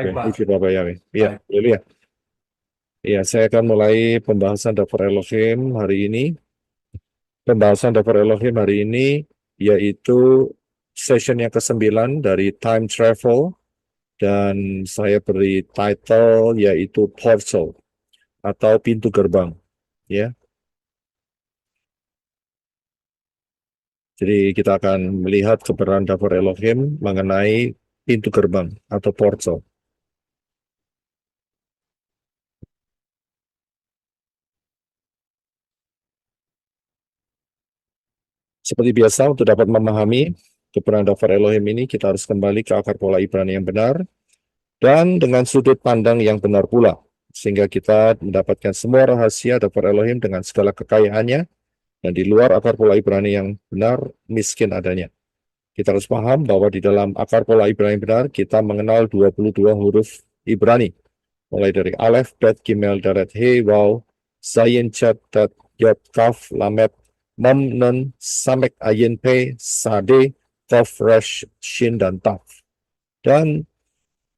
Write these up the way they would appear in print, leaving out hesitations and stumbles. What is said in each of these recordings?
Baik, Pak. Isi Bapak Yawe. Iya, Baik. boleh ya. Iya, saya akan mulai pembahasan daftar Elohim hari ini. Pembahasan daftar Elohim hari ini yaitu session yang ke-9 dari Time Travel dan saya beri title yaitu Portal atau pintu gerbang. Ya, jadi kita akan melihat keberadaan daftar Elohim mengenai pintu gerbang atau portal. Seperti biasa, untuk dapat memahami keberadaan daftar Elohim ini, kita harus kembali ke akar pola Ibrani yang benar dan dengan sudut pandang yang benar pula, sehingga kita mendapatkan semua rahasia daftar Elohim dengan segala kekayaannya, dan di luar akar pola Ibrani yang benar, miskin adanya. Kita harus paham bahwa di dalam akar pola Ibrani yang benar, kita mengenal 22 huruf Ibrani, mulai dari Aleph, Bet, Gimel, Daret, He, Waw, Zayin, Chat, Tat, Yod, Kaf, Lamet, Mem, Nun, Samek, Ayin, Pe, Sade, Kof, Resh, Shin, dan Taf. Dan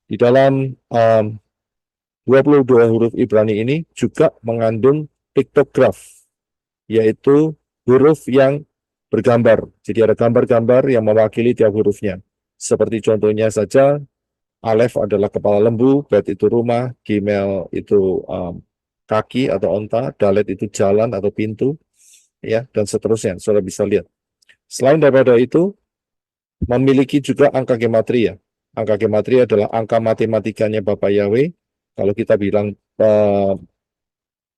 di dalam 22 huruf Ibrani ini juga mengandung piktograf, yaitu huruf yang bergambar. Jadi ada gambar-gambar yang mewakili tiap hurufnya. Seperti contohnya saja, Aleph adalah kepala lembu, Bet itu rumah, Gimel itu kaki atau onta, Dalet itu jalan atau pintu, ya, dan seterusnya. Saudara bisa lihat. Selain daripada itu, memiliki juga angka gematria. Angka gematria adalah angka matematikanya Bapak Yahweh. Kalau kita bilang,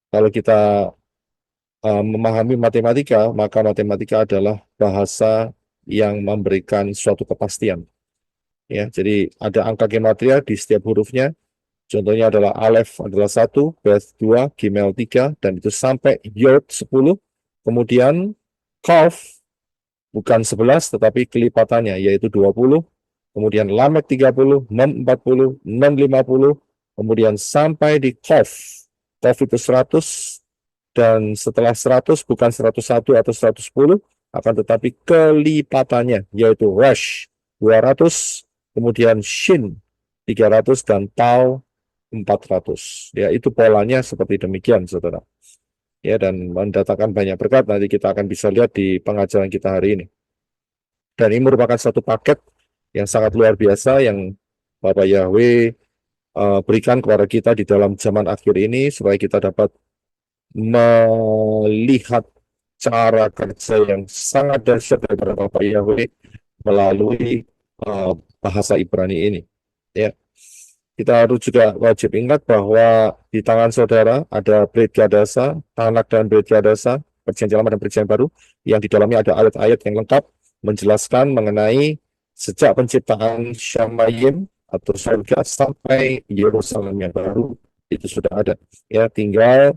kalau kita memahami matematika, maka matematika adalah bahasa yang memberikan suatu kepastian. Ya, jadi ada angka gematria di setiap hurufnya. Contohnya adalah Aleph adalah 1, Bet 2, Gimel 3, dan itu sampai Yod 10. Kemudian Kaf bukan 11, tetapi kelipatannya, yaitu 20. Kemudian Lamek 30, Mem 40, Nun 50. Kemudian sampai di Kaf. Kaf itu 100, dan setelah 100 bukan 101 atau 110, akan tetapi kelipatannya, yaitu Resh 200, kemudian Shin 300, dan Tau 400. Ya, itu polanya seperti demikian, saudara. Ya, dan mendatangkan banyak berkat. Nanti kita akan bisa lihat di pengajaran kita hari ini. Dan ini merupakan satu paket yang sangat luar biasa yang Bapak Yahweh berikan kepada kita di dalam zaman akhir ini, supaya kita dapat melihat cara kerja yang sangat dahsyat daripada Bapak Yahweh melalui bahasa Ibrani ini. Ya. Kita harus juga wajib ingat bahwa di tangan saudara ada Brit Gadasa, Tanak dan Brit Gadasa, Perjanjian Lama dan Perjanjian Baru, yang di dalamnya ada ayat-ayat yang lengkap menjelaskan mengenai sejak penciptaan Syamayim atau surga sampai Yerusalem yang baru, itu sudah ada. Ya, tinggal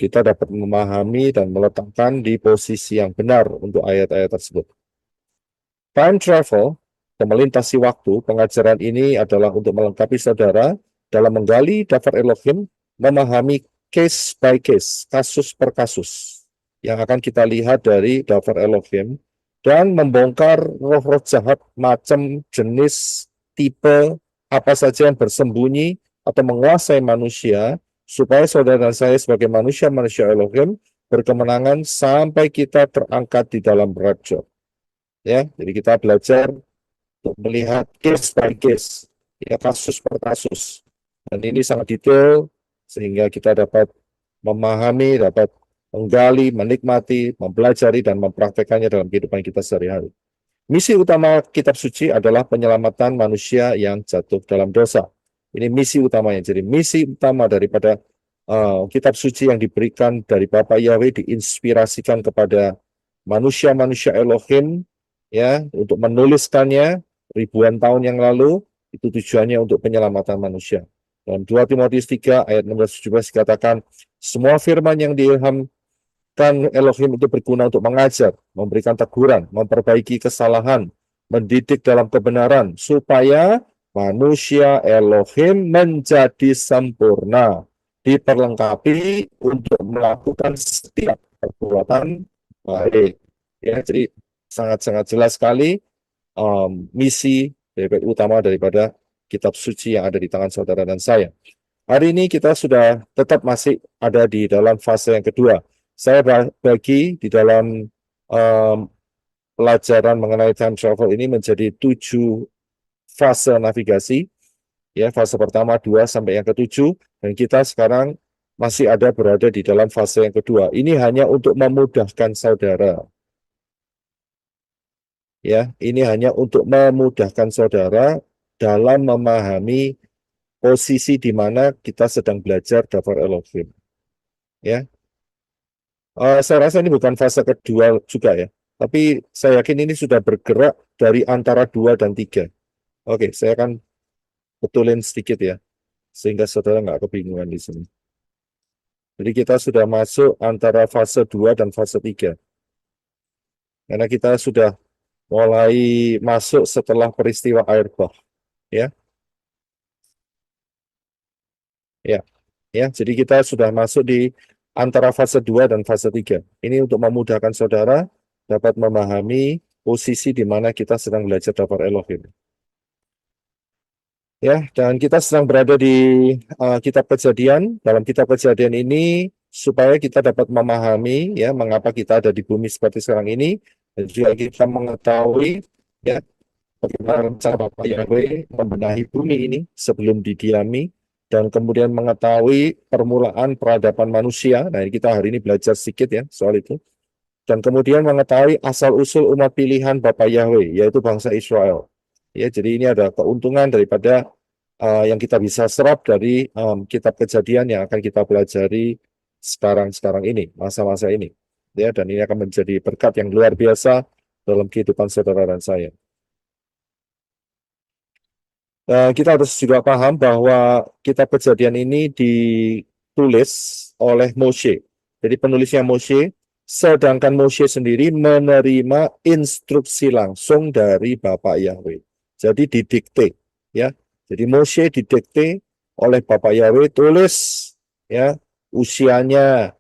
kita dapat memahami dan meletakkan di posisi yang benar untuk ayat-ayat tersebut. Time travel, melintasi waktu, pengajaran ini adalah untuk melengkapi saudara dalam menggali daftar Elohim, memahami case by case, kasus per kasus, yang akan kita lihat dari daftar Elohim, dan membongkar roh-roh jahat macam, jenis, tipe, apa saja yang bersembunyi atau menguasai manusia, supaya saudara dan saya sebagai manusia-manusia Elohim berkemenangan sampai kita terangkat di dalam rapture. Ya, jadi kita belajar untuk melihat case by case, ya, kasus per kasus. Dan ini sangat detail sehingga kita dapat memahami, dapat menggali, menikmati, mempelajari, dan mempraktekannya dalam kehidupan kita sehari-hari. Misi utama kitab suci adalah penyelamatan manusia yang jatuh dalam dosa. Ini misi utamanya. Jadi misi utama daripada kitab suci yang diberikan dari Bapa Yahweh, diinspirasikan kepada manusia-manusia Elohim, ya, untuk menuliskannya ribuan tahun yang lalu, itu tujuannya untuk penyelamatan manusia. Dalam 2 Timotius 3 ayat 16-17 dikatakan, semua firman yang diilhamkan Elohim itu berguna untuk mengajar, memberikan teguran, memperbaiki kesalahan, mendidik dalam kebenaran, supaya manusia Elohim menjadi sempurna, diperlengkapi untuk melakukan setiap perbuatan baik. Ya, jadi sangat-sangat jelas sekali misi utama daripada kitab suci yang ada di tangan saudara dan saya. Hari ini kita sudah tetap masih ada di dalam fase yang kedua. Saya bagi di dalam pelajaran mengenai time travel ini menjadi 7 fase navigasi. Ya, fase pertama 2 sampai yang ke-7, dan kita sekarang masih ada berada di dalam fase yang kedua. Ini hanya untuk memudahkan saudara. Ya, ini hanya untuk memudahkan saudara dalam memahami posisi di mana kita sedang belajar daftar Elohim. Ya, saya rasa ini bukan fase kedua juga ya, tapi saya yakin ini sudah bergerak dari antara 2 dan 3. Oke, saya akan betulin sedikit ya, sehingga saudara nggak kebingungan di sini. Jadi kita sudah masuk antara fase 2 dan fase 3. Karena kita sudah mulai masuk setelah peristiwa air bah. Ya. Ya. Ya, jadi kita sudah masuk di antara fase 2 dan fase 3. Ini untuk memudahkan saudara dapat memahami posisi di mana kita sedang belajar daftar Elohim. Ya, dan kita sedang berada di kitab Kejadian. Dalam kitab Kejadian ini supaya kita dapat memahami ya mengapa kita ada di bumi seperti sekarang ini, dan juga kita mengetahui ya bagaimana rencana Bapak Yahweh membenahi bumi ini sebelum didiami, dan kemudian mengetahui permulaan peradaban manusia. Nah, kita hari ini belajar sedikit ya soal itu. Dan kemudian mengetahui asal-usul umat pilihan Bapak Yahweh, yaitu bangsa Israel. Ya, jadi ini ada keuntungan daripada yang kita bisa serap dari kitab Kejadian yang akan kita pelajari sekarang ini, masa-masa ini. Ya, dan ini akan menjadi berkat yang luar biasa dalam kehidupan saudara dan saya. Kita harus juga paham bahwa kitab Kejadian ini ditulis oleh Moshe. Jadi penulisnya Moshe, sedangkan Moshe sendiri menerima instruksi langsung dari Bapak Yahweh. Jadi didikte, ya. Jadi Moshe didikte oleh Bapak Yahweh, tulis, ya, usianya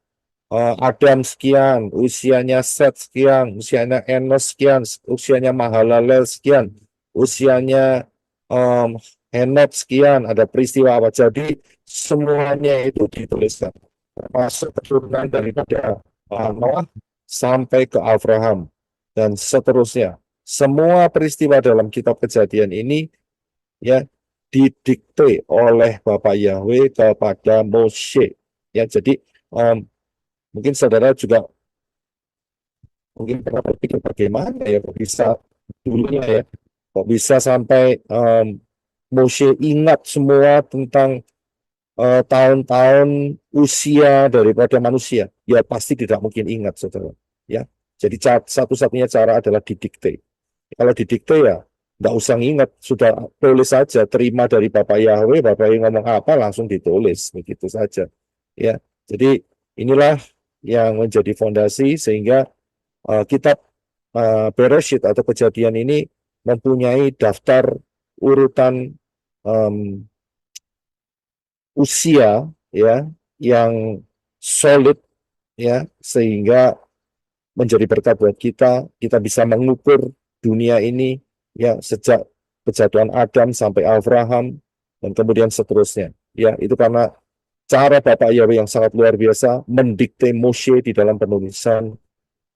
Adam sekian, usianya Set sekian, usianya Enos sekian, usianya Mahalalel sekian, usianya Henok sekian, ada peristiwa apa. Jadi semuanya itu dituliskan, termasuk keturunan daripada Noah sampai ke Abraham dan seterusnya. Semua peristiwa dalam kitab Kejadian ini ya didikte oleh Bapak Yahweh kepada Moshe. Ya, jadi mungkin saudara juga mungkin pernah berpikir bagaimana ya kok bisa dulunya ya, kok bisa sampai Moshe ingat semua tentang tahun-tahun usia daripada manusia. Ya pasti tidak mungkin ingat, saudara. Ya, jadi satu-satunya cara adalah didikte. Kalau didikte ya nggak usah ingat, sudah tulis saja, terima dari Bapak Yahweh, Bapak Yahweh ngomong apa langsung ditulis, begitu saja. Ya, jadi inilah yang menjadi fondasi sehingga kitab Bereshit atau Kejadian ini mempunyai daftar urutan usia ya yang solid ya, sehingga menjadi berkat buat kita. Kita bisa mengukur dunia ini ya sejak kejatuhan Adam sampai Abraham dan kemudian seterusnya. Ya, itu karena cara Bapak Yahweh yang sangat luar biasa mendikte Moshe di dalam penulisan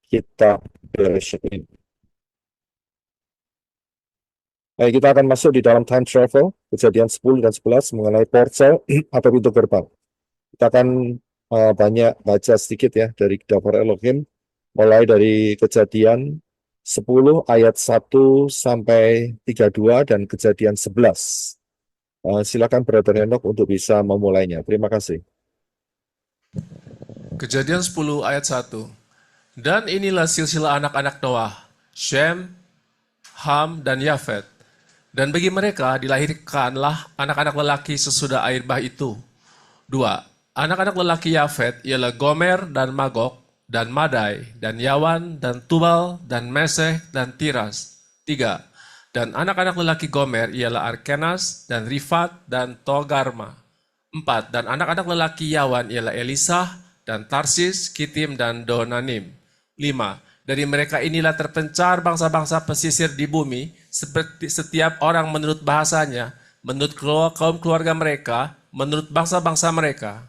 kitab Bereshit ini. Baik, kita akan masuk di dalam time travel, Kejadian 10 dan 11 mengenai portal atau pintu gerbang. Kita akan banyak baca sedikit ya dari daftar Elohim, mulai dari Kejadian 10 ayat 1 sampai 32 dan Kejadian 11. Silakan Brother Henok untuk bisa memulainya. Terima kasih. Kejadian 10 ayat 1. Dan inilah silsilah anak-anak Noah, Shem, Ham, dan Yafet. Dan bagi mereka dilahirkanlah anak-anak lelaki sesudah air bah itu. 2. Anak-anak lelaki Yafet ialah Gomer dan Magog, dan Madai, dan Yawan, dan Tubal, dan Meseh, dan Tiras. 3. Dan anak-anak lelaki Gomer ialah Arkenas, dan Rifat, dan Togarma. 4. Dan anak-anak lelaki Yawan ialah Elisah, dan Tarsis, Kitim, dan Donanim. 5. Dari mereka inilah terpencar bangsa-bangsa pesisir di bumi, seperti setiap orang menurut bahasanya, menurut kaum keluarga mereka, menurut bangsa-bangsa mereka.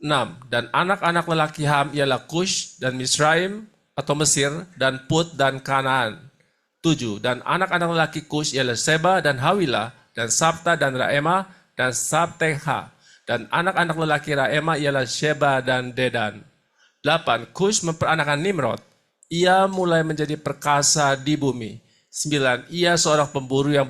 6. Dan anak-anak lelaki Ham ialah Kush dan Misraim atau Mesir dan Put dan Kanaan. 7. Dan anak-anak lelaki Kush ialah Seba dan Hawila dan Sabta dan Raema dan Sabteha. Dan anak-anak lelaki Raema ialah Sheba dan Dedan. 8. Kush memperanakan Nimrod. Ia mulai menjadi perkasa di bumi. 9. Ia seorang pemburu yang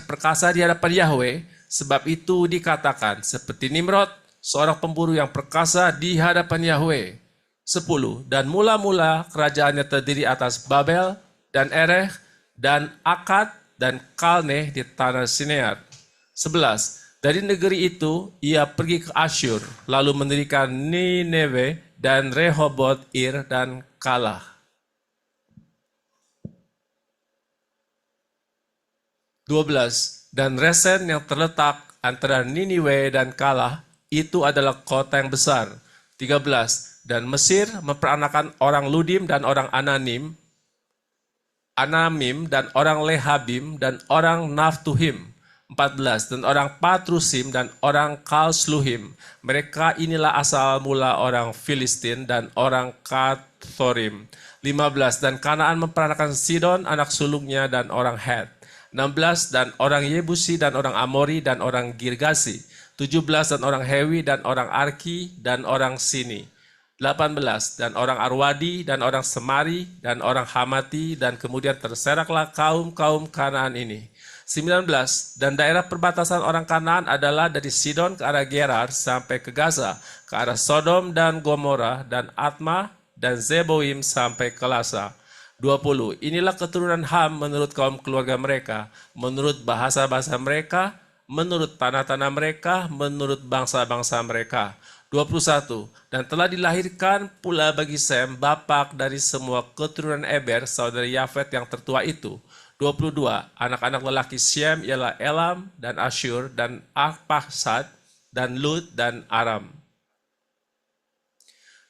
perkasa di hadapan Yahweh. Sebab itu dikatakan seperti Nimrod, seorang pemburu yang perkasa di hadapan Yahweh. 10. Dan mula-mula kerajaannya terdiri atas Babel dan Erech dan Akkad dan Kalneh di tanah Sinear. 11. Dari negeri itu ia pergi ke Asyur, lalu mendirikan Nineve dan Rehoboth Ir dan Kalah. 12. Dan Resen yang terletak antara Niniwe dan Kalah itu adalah kota yang besar. 13. Dan Mesir memperanakan orang Ludim dan orang Anamim dan orang Lehabim dan orang Naftuhim. 14. Dan orang Patrusim dan orang Kalsluhim. Mereka inilah asal mula orang Filistin dan orang Kathorim. 15. Dan Kanaan memperanakan Sidon anak sulungnya dan orang Het. 16. Dan orang Yebusi dan orang Amori dan orang Girgasi. 17. Dan orang Hewi dan orang Arki dan orang Sini. 18. Dan orang Arwadi dan orang Semari dan orang Hamati, dan kemudian terseraklah kaum-kaum Kanaan ini. 19. Dan daerah perbatasan orang Kanaan adalah dari Sidon ke arah Gerar sampai ke Gaza, ke arah Sodom dan Gomora dan Atma dan Zeboim sampai ke Lasa. 20. Inilah keturunan Ham menurut kaum keluarga mereka, menurut bahasa-bahasa mereka, menurut tanah-tanah mereka, menurut bangsa-bangsa mereka. 21. Dan telah dilahirkan pula bagi Sem, bapak dari semua keturunan Eber, saudara Yafet yang tertua itu. 22. Anak-anak lelaki Shem ialah Elam dan Asyur dan Arphaxad dan Lud dan Aram.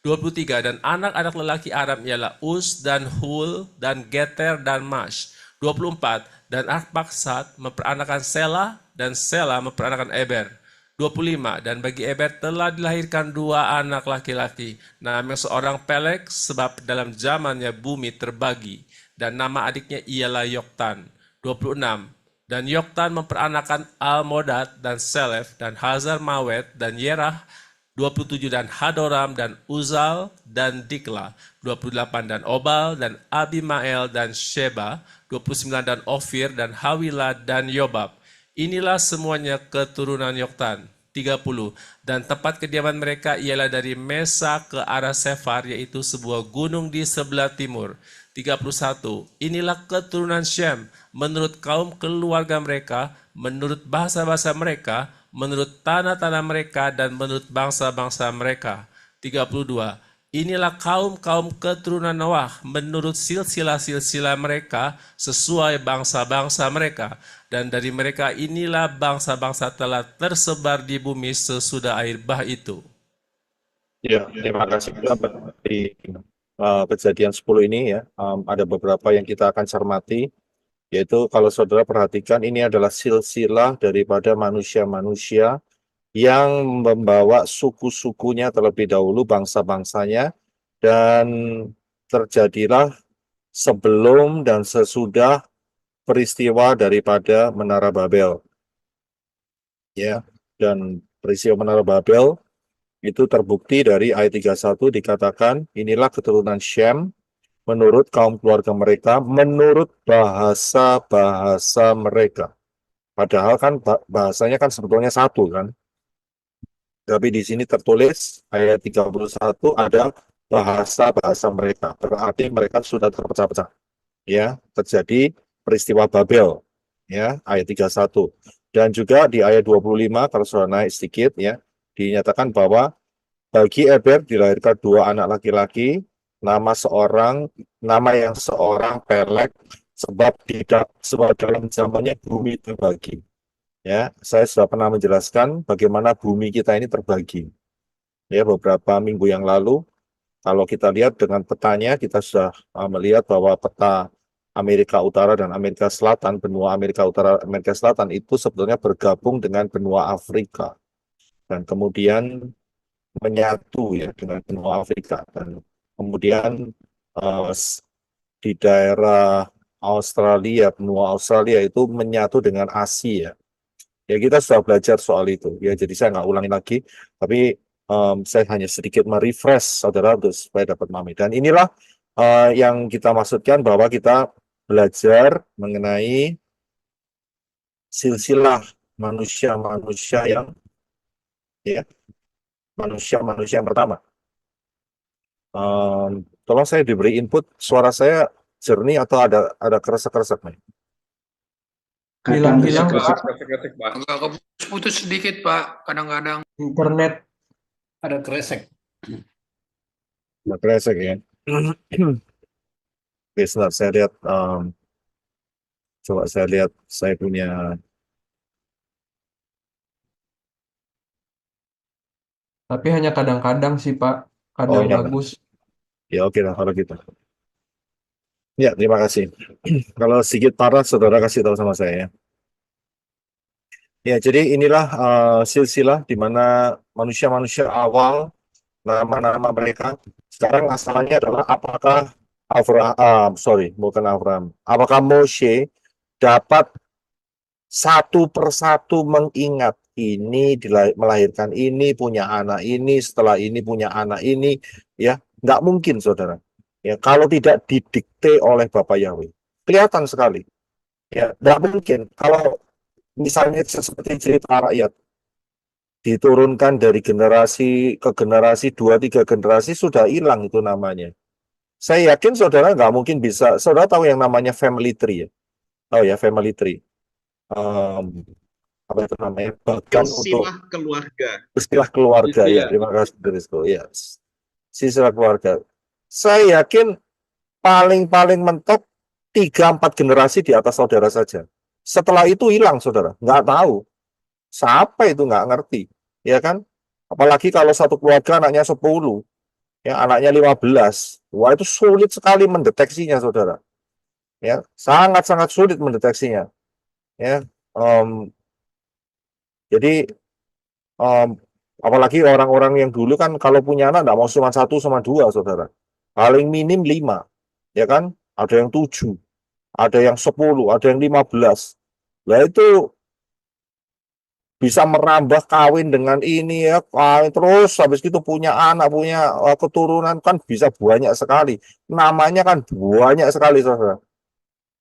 23. Dan anak-anak lelaki Aram ialah Uz dan Hul dan Geter dan Mash. 24. Dan Arphaxad memperanakan Sela dan Sela memperanakan Eber. 25. Dan bagi Eber telah dilahirkan 2 anak laki-laki. Namanya seorang Pelek, sebab dalam zamannya bumi terbagi. Dan nama adiknya ialah Yoktan. 26. Dan Yoktan memperanakan Almodad dan Selef dan Hazar Mawet dan Yerah. 27. Dan Hadoram dan Uzal dan Dikla. 28. Dan Obal dan Abimael dan Sheba. 29. Dan Ofir dan Hawila dan Yobab. Inilah semuanya keturunan Yoktan. 30. Dan tempat kediaman mereka ialah dari Mesa ke arah Sefar, yaitu sebuah gunung di sebelah timur. 31. Inilah keturunan Shem menurut kaum keluarga mereka, menurut bahasa-bahasa mereka, menurut tanah-tanah mereka, dan menurut bangsa-bangsa mereka. 32. Inilah kaum-kaum keturunan Noah menurut silsilah-silsilah mereka sesuai bangsa-bangsa mereka. Dan dari mereka inilah bangsa-bangsa telah tersebar di bumi sesudah air bah itu. Ya, terima kasih. Di kejadian 10 ini ya, ada beberapa yang kita akan cermati, yaitu kalau saudara perhatikan ini adalah silsilah daripada manusia-manusia yang membawa suku-sukunya terlebih dahulu, bangsa-bangsanya, dan terjadilah sebelum dan sesudah peristiwa daripada Menara Babel. Ya, dan peristiwa Menara Babel itu terbukti dari ayat 31 dikatakan, inilah keturunan Shem menurut kaum keluarga mereka, menurut bahasa-bahasa mereka. Padahal kan bahasanya kan sebetulnya satu kan. Tapi di sini tertulis ayat 31 ada bahasa-bahasa mereka. Berarti mereka sudah terpecah-pecah. Ya, terjadi peristiwa Babel. Ya, ayat 31. Dan juga di ayat 25 kalau sudah naik sedikit ya, dinyatakan bahwa bagi Eber dilahirkan 2 anak laki-laki, nama yang seorang Pelek, sebab dalam zamannya bumi terbagi. Ya, saya sudah pernah menjelaskan bagaimana bumi kita ini terbagi. Ya, beberapa minggu yang lalu, kalau kita lihat dengan petanya, kita sudah melihat bahwa peta Amerika Utara dan Amerika Selatan, benua Amerika Utara, Amerika Selatan itu sebetulnya bergabung dengan benua Afrika dan kemudian menyatu ya dengan benua Afrika dan kemudian eh, di daerah Australia, benua Australia itu menyatu dengan Asia. Ya kita sudah belajar soal itu. Ya jadi saya nggak ulangi lagi, tapi saya hanya sedikit merefresh saudara supaya dapat memahami. Dan inilah yang kita maksudkan bahwa kita belajar mengenai silsilah manusia-manusia yang ya manusia-manusia yang pertama. Tolong saya diberi input, suara saya jernih atau ada keresek-keresek nih? Hilang-hilang, Agak Pak. putus sedikit, Pak. Kadang-kadang Internet. ada kresek. Ada keresek ya. Oke, sebentar saya lihat. Coba saya lihat saya punya. Tapi hanya kadang-kadang sih, Pak. Oh Kadang ya, bagus. ya oke lah kalau gitu. Ya terima kasih. Kalau sedikit parah, saudara kasih tahu sama saya ya. Ya jadi inilah silsilah di mana manusia-manusia awal nama-nama mereka sekarang asalnya adalah apakah Abraham, sorry bukan Abraham, apakah Moshe dapat satu persatu mengingat ini melahirkan ini, punya anak ini, setelah ini punya anak ini, ya nggak mungkin saudara. Ya kalau tidak didikte oleh Bapak Yahweh, kelihatan sekali. Ya nggak mungkin. Kalau misalnya seperti cerita rakyat diturunkan dari generasi ke generasi, 2-3 generasi sudah hilang itu namanya. Saya yakin saudara nggak mungkin bisa. Saudara tahu yang namanya family tree ya? Tahu ya family tree. Um, apa itu namanya? Bahkan untuk Silsilah keluarga. istilah keluarga ya. Terima kasih Drisco. Ya, silsilah keluarga. Saya yakin paling mentok 3-4 generasi di atas saudara saja. Setelah itu hilang saudara, nggak tahu. Siapa itu nggak ngerti, ya kan? Apalagi kalau satu keluarga anaknya 10, ya anaknya 15. Wah, itu sulit sekali mendeteksinya, saudara. Ya, sangat-sangat sulit mendeteksinya. Ya, jadi apalagi orang-orang yang dulu kan kalau punya anak nggak mau cuma 1 sama 2, saudara. Paling minim 5, ya kan? Ada yang 7, ada yang 10, ada yang 15. Nah itu bisa merambah kawin dengan ini ya, kawin terus habis itu punya anak, punya keturunan kan bisa banyak sekali. Namanya kan banyak sekali saudara.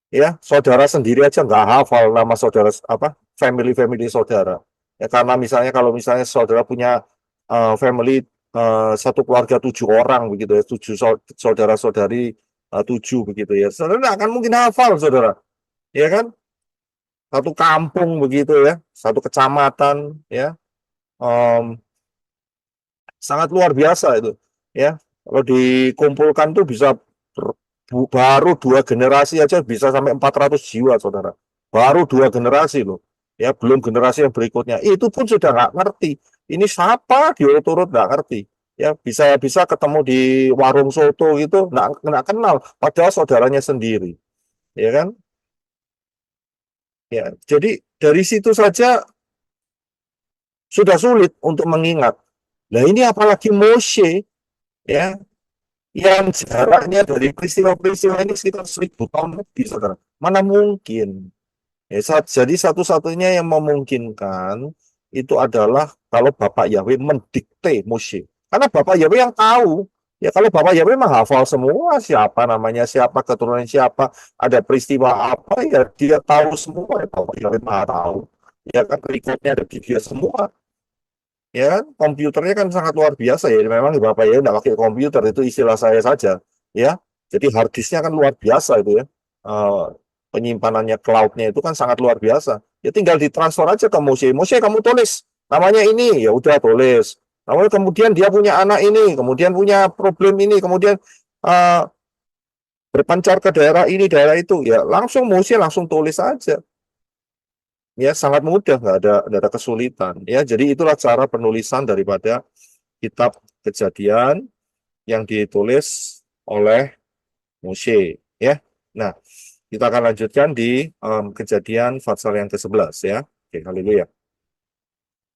Ya, saudara sendiri aja nggak hafal nama saudara apa family saudara. Ya karena misalnya kalau misalnya saudara punya family satu keluarga 7 orang begitu ya, 7 saudara-saudari 7 begitu ya. Saudara nggak akan mungkin hafal saudara. Ya kan? Satu kampung begitu ya, satu kecamatan ya, sangat luar biasa itu ya. Kalau dikumpulkan tuh bisa baru 2 generasi aja bisa sampai 400 jiwa saudara, baru 2 generasi loh ya, belum generasi yang berikutnya itu pun sudah nggak ngerti ini siapa, diurut-urut nggak ngerti ya, bisa ketemu di warung soto gitu nggak kenal padahal saudaranya sendiri ya kan. Ya, jadi dari situ saja sudah sulit untuk mengingat. Nah ini apalagi Moshe, ya, yang jaraknya dari peristiwa-peristiwa ini sekitar 1000 tahun lebih, saudara. Mana mungkin? Ya, jadi satu-satunya yang memungkinkan itu adalah kalau Bapak Yahweh mendikte Moshe. Karena Bapak Yahweh yang tahu. Ya kalau Bapak Yahweh menghafal semua siapa namanya, siapa keturunan siapa, ada peristiwa apa ya dia tahu semua. Ya, Bapak Yahweh maha tahu. Ya kan rekodnya ada di dia semua. Ya kan komputernya kan sangat luar biasa ya. Memang Bapak Yahweh tidak pakai komputer itu istilah saya saja. Ya jadi hard disknya kan luar biasa itu ya. Penyimpanannya cloudnya itu kan sangat luar biasa. Ya tinggal ditransfer aja ke Moshe. Moshe kamu tulis namanya ini, ya udah tulis. Lalu kemudian dia punya anak ini, kemudian punya problem ini, kemudian berpencar ke daerah ini, daerah itu, ya langsung Moshe langsung tulis aja. Ya sangat mudah, nggak ada kesulitan. Ya jadi itulah cara penulisan daripada kitab Kejadian yang ditulis oleh Moshe. Ya, nah Kita akan lanjutkan di Kejadian pasal yang ke-11 ya. Oke, haleluya.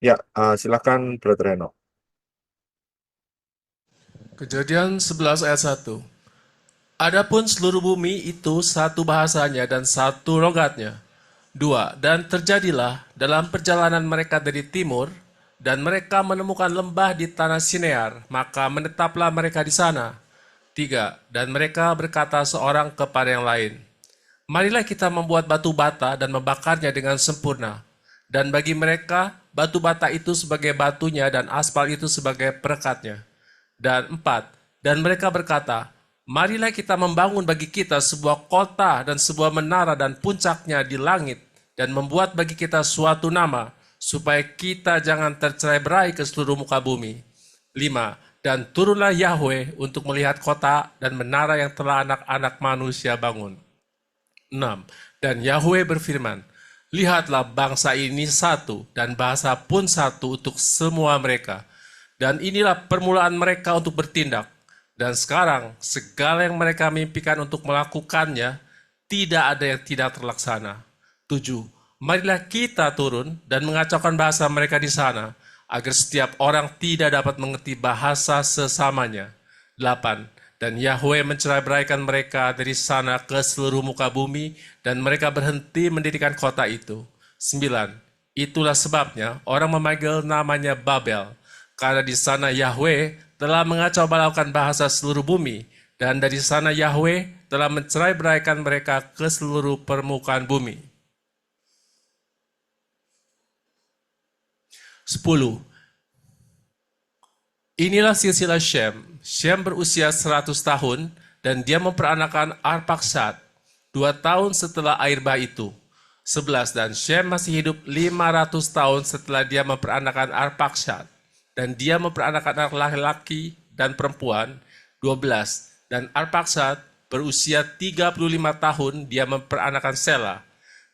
Ya, silakan Brother Enoch. Kejadian 11 ayat 1. Adapun seluruh bumi itu satu bahasanya dan satu logatnya. 2. Dan terjadilah dalam perjalanan mereka dari timur, dan mereka menemukan lembah di tanah Sinear, maka menetaplah mereka di sana. 3. Dan mereka berkata seorang kepada yang lain, marilah kita membuat batu bata dan membakarnya dengan sempurna. Dan bagi mereka, batu bata itu sebagai batunya dan aspal itu sebagai perekatnya. Dan 4. Dan mereka berkata, marilah kita membangun bagi kita sebuah kota dan sebuah menara dan puncaknya di langit, dan membuat bagi kita suatu nama, supaya kita jangan tercerai-berai ke seluruh muka bumi. 5. Dan turunlah Yahweh untuk melihat kota dan menara yang telah anak-anak manusia bangun. 6. Dan Yahweh berfirman, lihatlah bangsa ini satu dan bahasa pun satu untuk semua mereka. Dan inilah permulaan mereka untuk bertindak. Dan sekarang segala yang mereka mimpikan untuk melakukannya, tidak ada yang tidak terlaksana. 7. Marilah kita turun dan mengacaukan bahasa mereka di sana, agar setiap orang tidak dapat mengerti bahasa sesamanya. 8. Dan Yahweh mencerai-beraikan mereka dari sana ke seluruh muka bumi, dan mereka berhenti mendirikan kota itu. 9. Itulah sebabnya orang memanggil namanya Babel, karena di sana Yahweh telah mengacau balaukan bahasa seluruh bumi, dan dari sana Yahweh telah mencerai-beraikan mereka ke seluruh permukaan bumi. 10. Inilah silsilah Shem. Shem berusia 100 tahun, dan dia memperanakan Arpaksad 2 tahun setelah air bah itu. 11. Dan Shem masih hidup 500 tahun setelah dia memperanakan Arpaksad, dan dia memperanakan anak laki-laki dan perempuan. 12. Dan Arpaksad berusia 35 tahun, dia memperanakan Sela.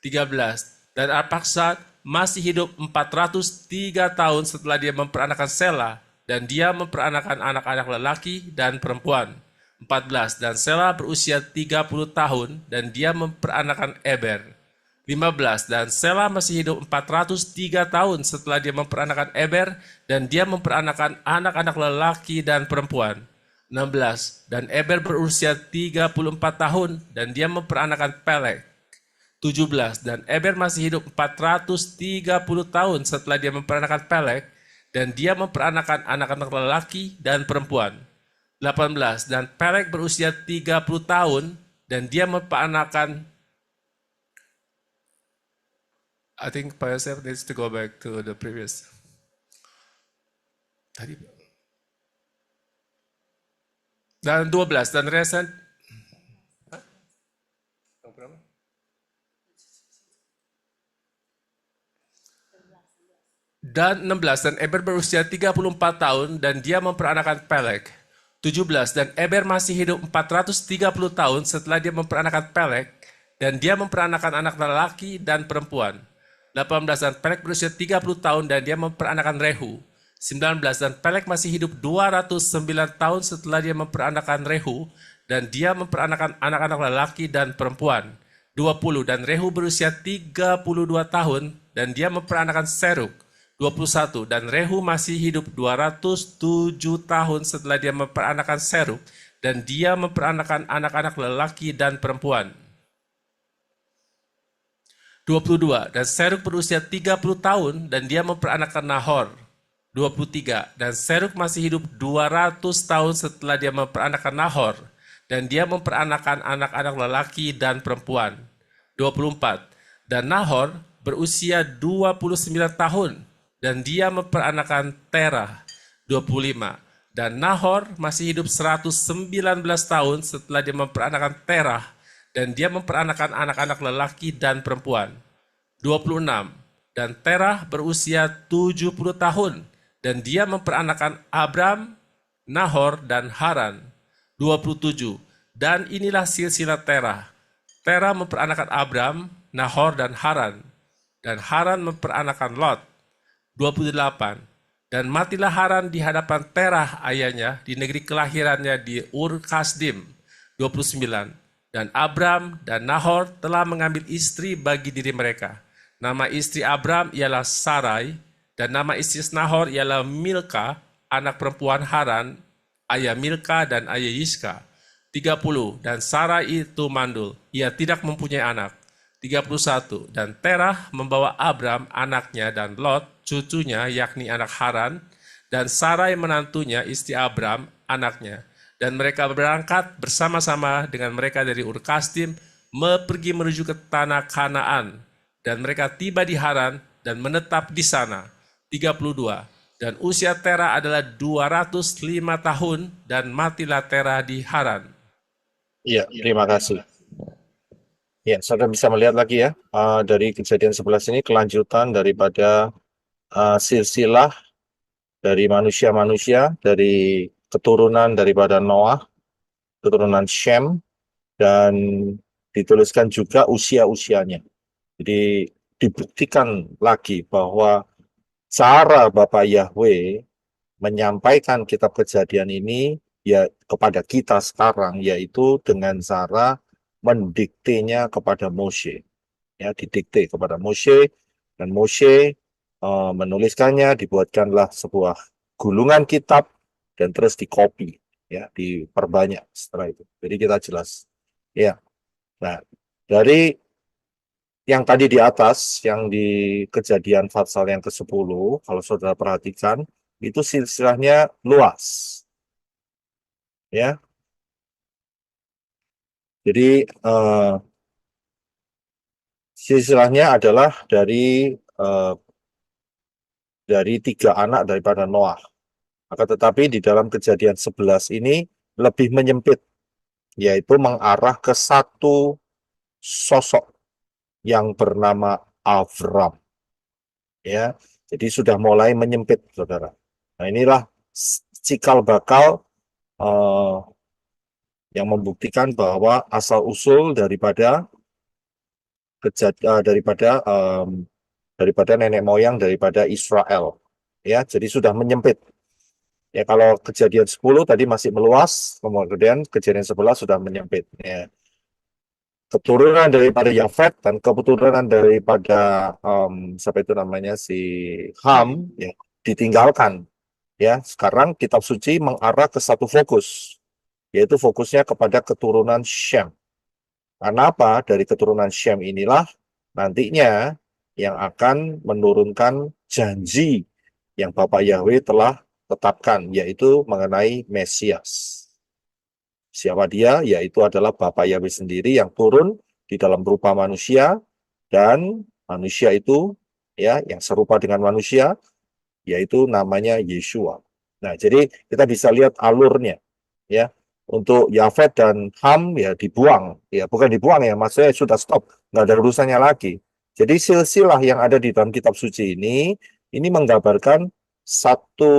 13. Dan Arpaksad masih hidup 403 tahun setelah dia memperanakan Sela, dan dia memperanakan anak-anak lelaki dan perempuan. 14. Dan Sela berusia 30 tahun, dan dia memperanakan Eber. 15. Dan Sela masih hidup 403 tahun setelah dia memperanakan Eber, dan dia memperanakan anak-anak lelaki dan perempuan. 16. Dan Eber berusia 34 tahun, dan dia memperanakan Peleg. 17. Dan Eber masih hidup 430 tahun setelah dia memperanakan Peleg, dan dia memperanakan anak-anak lelaki dan perempuan. 18. Dan Peleg berusia 30 tahun, dan dia memperanakan, I think Pak Yosef needs to go back to the previous. Dan 12. Dan Resen, dan 16. Dan Eber berusia 34 tahun, dan dia memperanakan Peleg. 17. Dan Eber masih hidup 430 tahun setelah dia memperanakan Peleg, dan dia memperanakan anak lelaki dan perempuan. 18. Dan Peleg berusia 30 tahun, dan dia memperanakan Rehu. 19. Dan Peleg masih hidup 209 tahun setelah dia memperanakan Rehu, dan dia memperanakan anak-anak lelaki dan perempuan. 20. Dan Rehu berusia 32 tahun, dan dia memperanakan Serug. 21. Dan Rehu masih hidup 207 tahun setelah dia memperanakan Serug, dan dia memperanakan anak-anak lelaki dan perempuan. 22. Dan Serug berusia 30 tahun, dan dia memperanakan Nahor. 23. Dan Serug masih hidup 200 tahun setelah dia memperanakan Nahor, dan dia memperanakan anak-anak lelaki dan perempuan. 24. Dan Nahor berusia 29 tahun, dan dia memperanakan Terah. 25. Dan Nahor masih hidup 119 tahun setelah dia memperanakan Terah, dan dia memperanakan anak-anak lelaki dan perempuan. 26. Dan Terah berusia 70 tahun, dan dia memperanakan Abram, Nahor, dan Haran. 27. Dan inilah silsilah Terah. Terah memperanakan Abram, Nahor, dan Haran. Dan Haran memperanakan Lot. 28. Dan matilah Haran di hadapan Terah ayahnya di negeri kelahirannya di Ur Kasdim. 29. Dan Abram dan Nahor telah mengambil istri bagi diri mereka. Nama istri Abram ialah Sarai, dan nama istri Nahor ialah Milka, anak perempuan Haran, ayah Milka dan ayah Yiska. 30, dan Sarai itu mandul, ia tidak mempunyai anak. 31, dan Terah membawa Abram anaknya dan Lot cucunya, yakni anak Haran, dan Sarai menantunya istri Abram anaknya. Dan mereka berangkat bersama-sama dengan mereka dari Ur Kasdim pergi menuju ke tanah Kanaan. Dan mereka tiba di Haran dan menetap di sana. 32. Dan usia Terah adalah 205 tahun dan matilah Terah di Haran. Iya, terima kasih. Ya, saudara bisa melihat lagi ya, dari kejadian 11 ini kelanjutan daripada silsilah dari manusia-manusia, dari keturunan daripada Noah, keturunan Shem, dan dituliskan juga usia-usianya. Jadi dibuktikan lagi bahwa cara Bapak Yahweh menyampaikan kitab kejadian ini ya kepada kita sekarang, yaitu dengan cara mendiktenya kepada Moshe. Ya, didikte kepada Moshe, dan Moshe menuliskannya, dibuatkanlah sebuah gulungan kitab, dan terus dikopi, ya, diperbanyak setelah itu. Jadi kita jelas. Ya. Nah, dari yang tadi di atas, yang di kejadian Fatsal yang ke-10, kalau saudara perhatikan, itu silsilahnya luas. Ya. Jadi silsilahnya adalah dari 3 anak daripada Noah. Akan tetapi di dalam kejadian 11 ini lebih menyempit, yaitu mengarah ke satu sosok yang bernama Avram. Ya, jadi sudah mulai menyempit, saudara. Nah, inilah cikal bakal yang membuktikan bahwa asal usul daripada daripada nenek moyang daripada Israel. Ya, jadi sudah menyempit. Ya, kalau kejadian 10 tadi masih meluas, kemudian kejadian 11 sudah menyempit. Ya. Keturunan daripada Yafet dan keturunan daripada siapa itu namanya, si Ham, ya, ditinggalkan. Ya, sekarang kitab suci mengarah ke satu fokus, yaitu fokusnya kepada keturunan Shem. Karena apa? Dari keturunan Shem inilah nantinya yang akan menurunkan janji yang Bapak Yahweh telah tetapkan, yaitu mengenai Mesias. Siapa dia? Yaitu adalah Bapak Yahweh sendiri yang turun di dalam rupa manusia, dan manusia itu ya yang serupa dengan manusia, yaitu namanya Yeshua. Nah, jadi kita bisa lihat alurnya, ya. Untuk Yafet dan Ham ya dibuang, ya bukan dibuang ya, maksudnya sudah stop, nggak ada urusannya lagi. Jadi silsilah yang ada di dalam kitab suci ini menggambarkan satu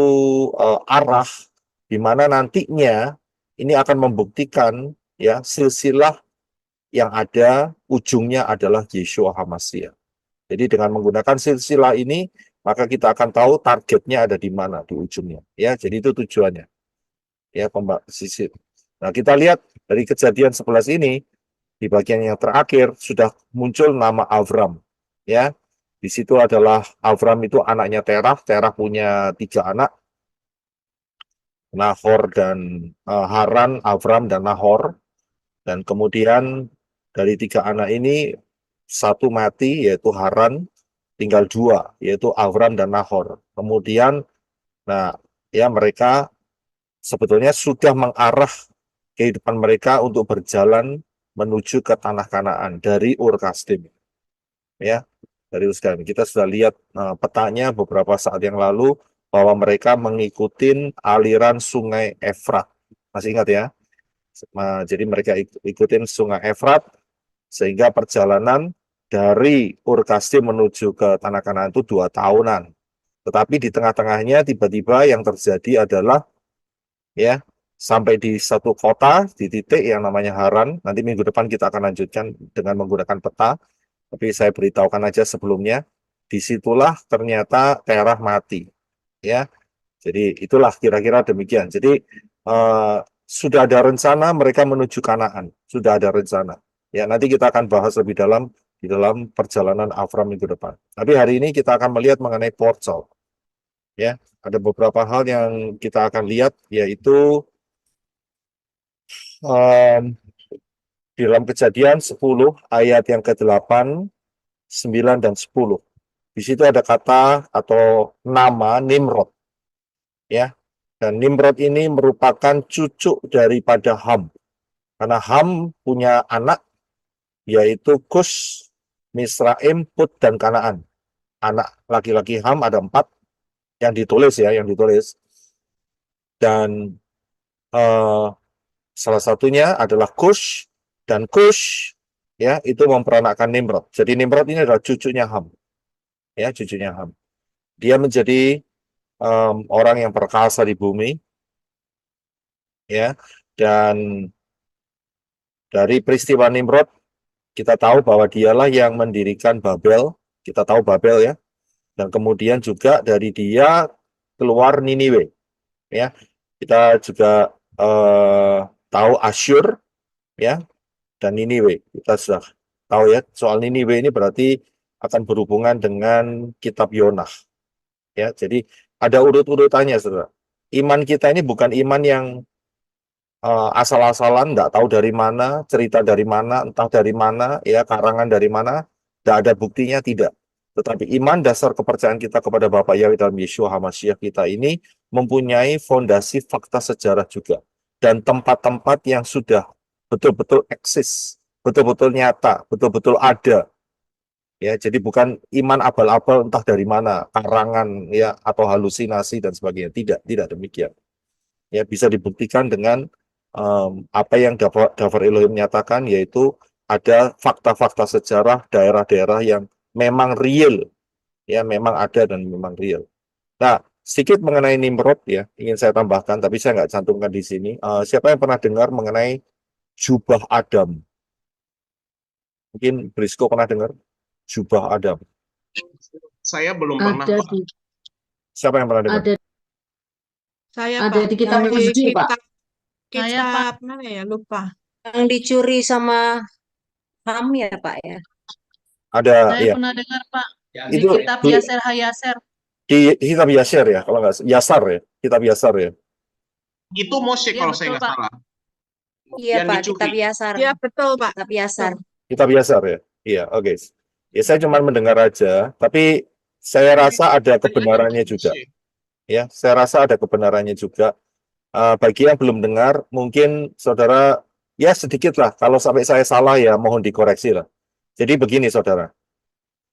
arah di mana nantinya ini akan membuktikan ya silsilah yang ada ujungnya adalah Yeshua HaMashiach. Jadi dengan menggunakan silsilah ini, maka kita akan tahu targetnya ada di mana di ujungnya. Ya, jadi itu tujuannya. Ya, sisi. Nah, kita lihat dari kejadian 11 ini, di bagian yang terakhir sudah muncul nama Avram. Ya, di situ adalah Avram itu anaknya Terah. Terah punya 3 anak, Nahor dan Haran, Avram dan Nahor. Dan kemudian dari 3 anak ini satu mati, yaitu Haran, tinggal 2, yaitu Avram dan Nahor. Kemudian, nah, ya mereka sebetulnya sudah mengarah kehidupan mereka untuk berjalan menuju ke tanah Kanaan dari Ur Kasdim. Ya, dari Ur Kasdim. Kita sudah lihat petanya beberapa saat yang lalu bahwa mereka mengikuti aliran sungai Efrat. Masih ingat ya? Jadi mereka ikutin sungai Efrat, sehingga perjalanan dari Ur Kasdim menuju ke tanah Kanaan itu 2 tahunan. Tetapi di tengah-tengahnya tiba-tiba yang terjadi adalah ya sampai di satu kota di titik yang namanya Haran. Nanti minggu depan kita akan lanjutkan dengan menggunakan peta, tapi saya beritahukan aja sebelumnya, disitulah ternyata Terah mati. Ya, jadi itulah kira-kira demikian. Jadi sudah ada rencana mereka menuju Kanaan, sudah ada rencana. Ya, nanti kita akan bahas lebih dalam di dalam perjalanan Avram minggu depan. Tapi hari ini kita akan melihat mengenai portal. Ya, ada beberapa hal yang kita akan lihat, yaitu di dalam Kejadian 10 ayat yang ke-8, 9 dan 10. Di situ ada kata atau nama Nimrod. Ya. Dan Nimrod ini merupakan cucu daripada Ham. Karena Ham punya anak yaitu Kus, Misraim, Put, dan Kanaan. Anak laki-laki Ham ada 4 yang ditulis ya, yang ditulis. Dan salah satunya adalah Kush, dan Kush ya itu memperanakkan Nimrod. Jadi Nimrod ini adalah cucunya Ham. Ya, cucunya Ham. Dia menjadi orang yang perkasa di bumi. Ya, dan dari peristiwa Nimrod kita tahu bahwa dialah yang mendirikan Babel. Kita tahu Babel ya. Dan kemudian juga dari dia keluar Niniwe. Ya. Kita juga tahu Asyur ya dan Niniwe. Kita sudah tahu ya soal Niniwe ini berarti akan berhubungan dengan kitab Yonah. Ya, jadi ada urut-urutannya, Saudara. Iman kita ini bukan iman yang asal-asalan, nggak tahu dari mana, cerita dari mana, entah dari mana, ya karangan dari mana, nggak ada buktinya, tidak. Tetapi iman dasar kepercayaan kita kepada Bapa Yahweh dalam Yeshua HaMashiach kita ini mempunyai fondasi fakta sejarah juga. Dan tempat-tempat yang sudah betul-betul eksis, betul-betul nyata, betul-betul ada. Ya, jadi bukan iman abal-abal entah dari mana, karangan ya atau halusinasi dan sebagainya. Tidak demikian. Ya, bisa dibuktikan dengan apa yang Davar Elohim nyatakan, yaitu ada fakta-fakta sejarah daerah-daerah yang memang real, ya memang ada dan memang real. Nah, sedikit mengenai Nimrod ya, ingin saya tambahkan, tapi saya nggak cantumkan di sini. Siapa yang pernah dengar mengenai jubah Adam? Mungkin Brisco pernah dengar jubah Adam. Saya belum pernah, Ada Pak. di Siapa yang pernah dengar? ada Saya ada Pak, di kitab yang suci, Pak. Saya Pak, mana ya lupa. Yang dicuri sama Ham ya, Pak ya. Ada, Saya ya. pernah dengar Pak di Itu kitab Yaser Hayaser. di kitab Yaser ya, kalau nggak Yasar ya, kitab Yasar ya. Itu Moshe Iya, kalau betul, saya nggak Pak. salah. Iya, Yang Pak, dicuri. kitab Yasar. Iya betul Pak. Kitab Yasar. Kitab Yasar ya. Iya, oke. Ya saya cuma mendengar aja, tapi saya rasa ada kebenarannya juga. Moshe. Ya, saya rasa ada kebenarannya juga. Bagi yang belum dengar, mungkin saudara ya sedikit lah. Kalau sampai saya salah ya mohon dikoreksi lah. Jadi begini saudara,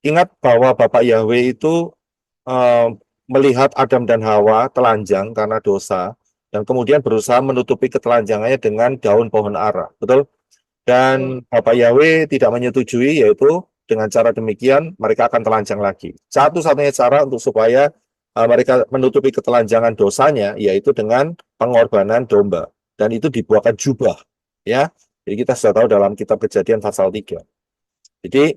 ingat bahwa Bapak Yahweh itu melihat Adam dan Hawa telanjang karena dosa, dan kemudian berusaha menutupi ketelanjangannya dengan daun pohon ara, betul? Dan Bapak Yahweh tidak menyetujui, yaitu dengan cara demikian mereka akan telanjang lagi. Satu-satunya cara untuk supaya mereka menutupi ketelanjangan dosanya, yaitu dengan pengorbanan domba. Dan itu dibuatkan jubah. Ya, jadi kita sudah tahu dalam kitab Kejadian pasal 3. Jadi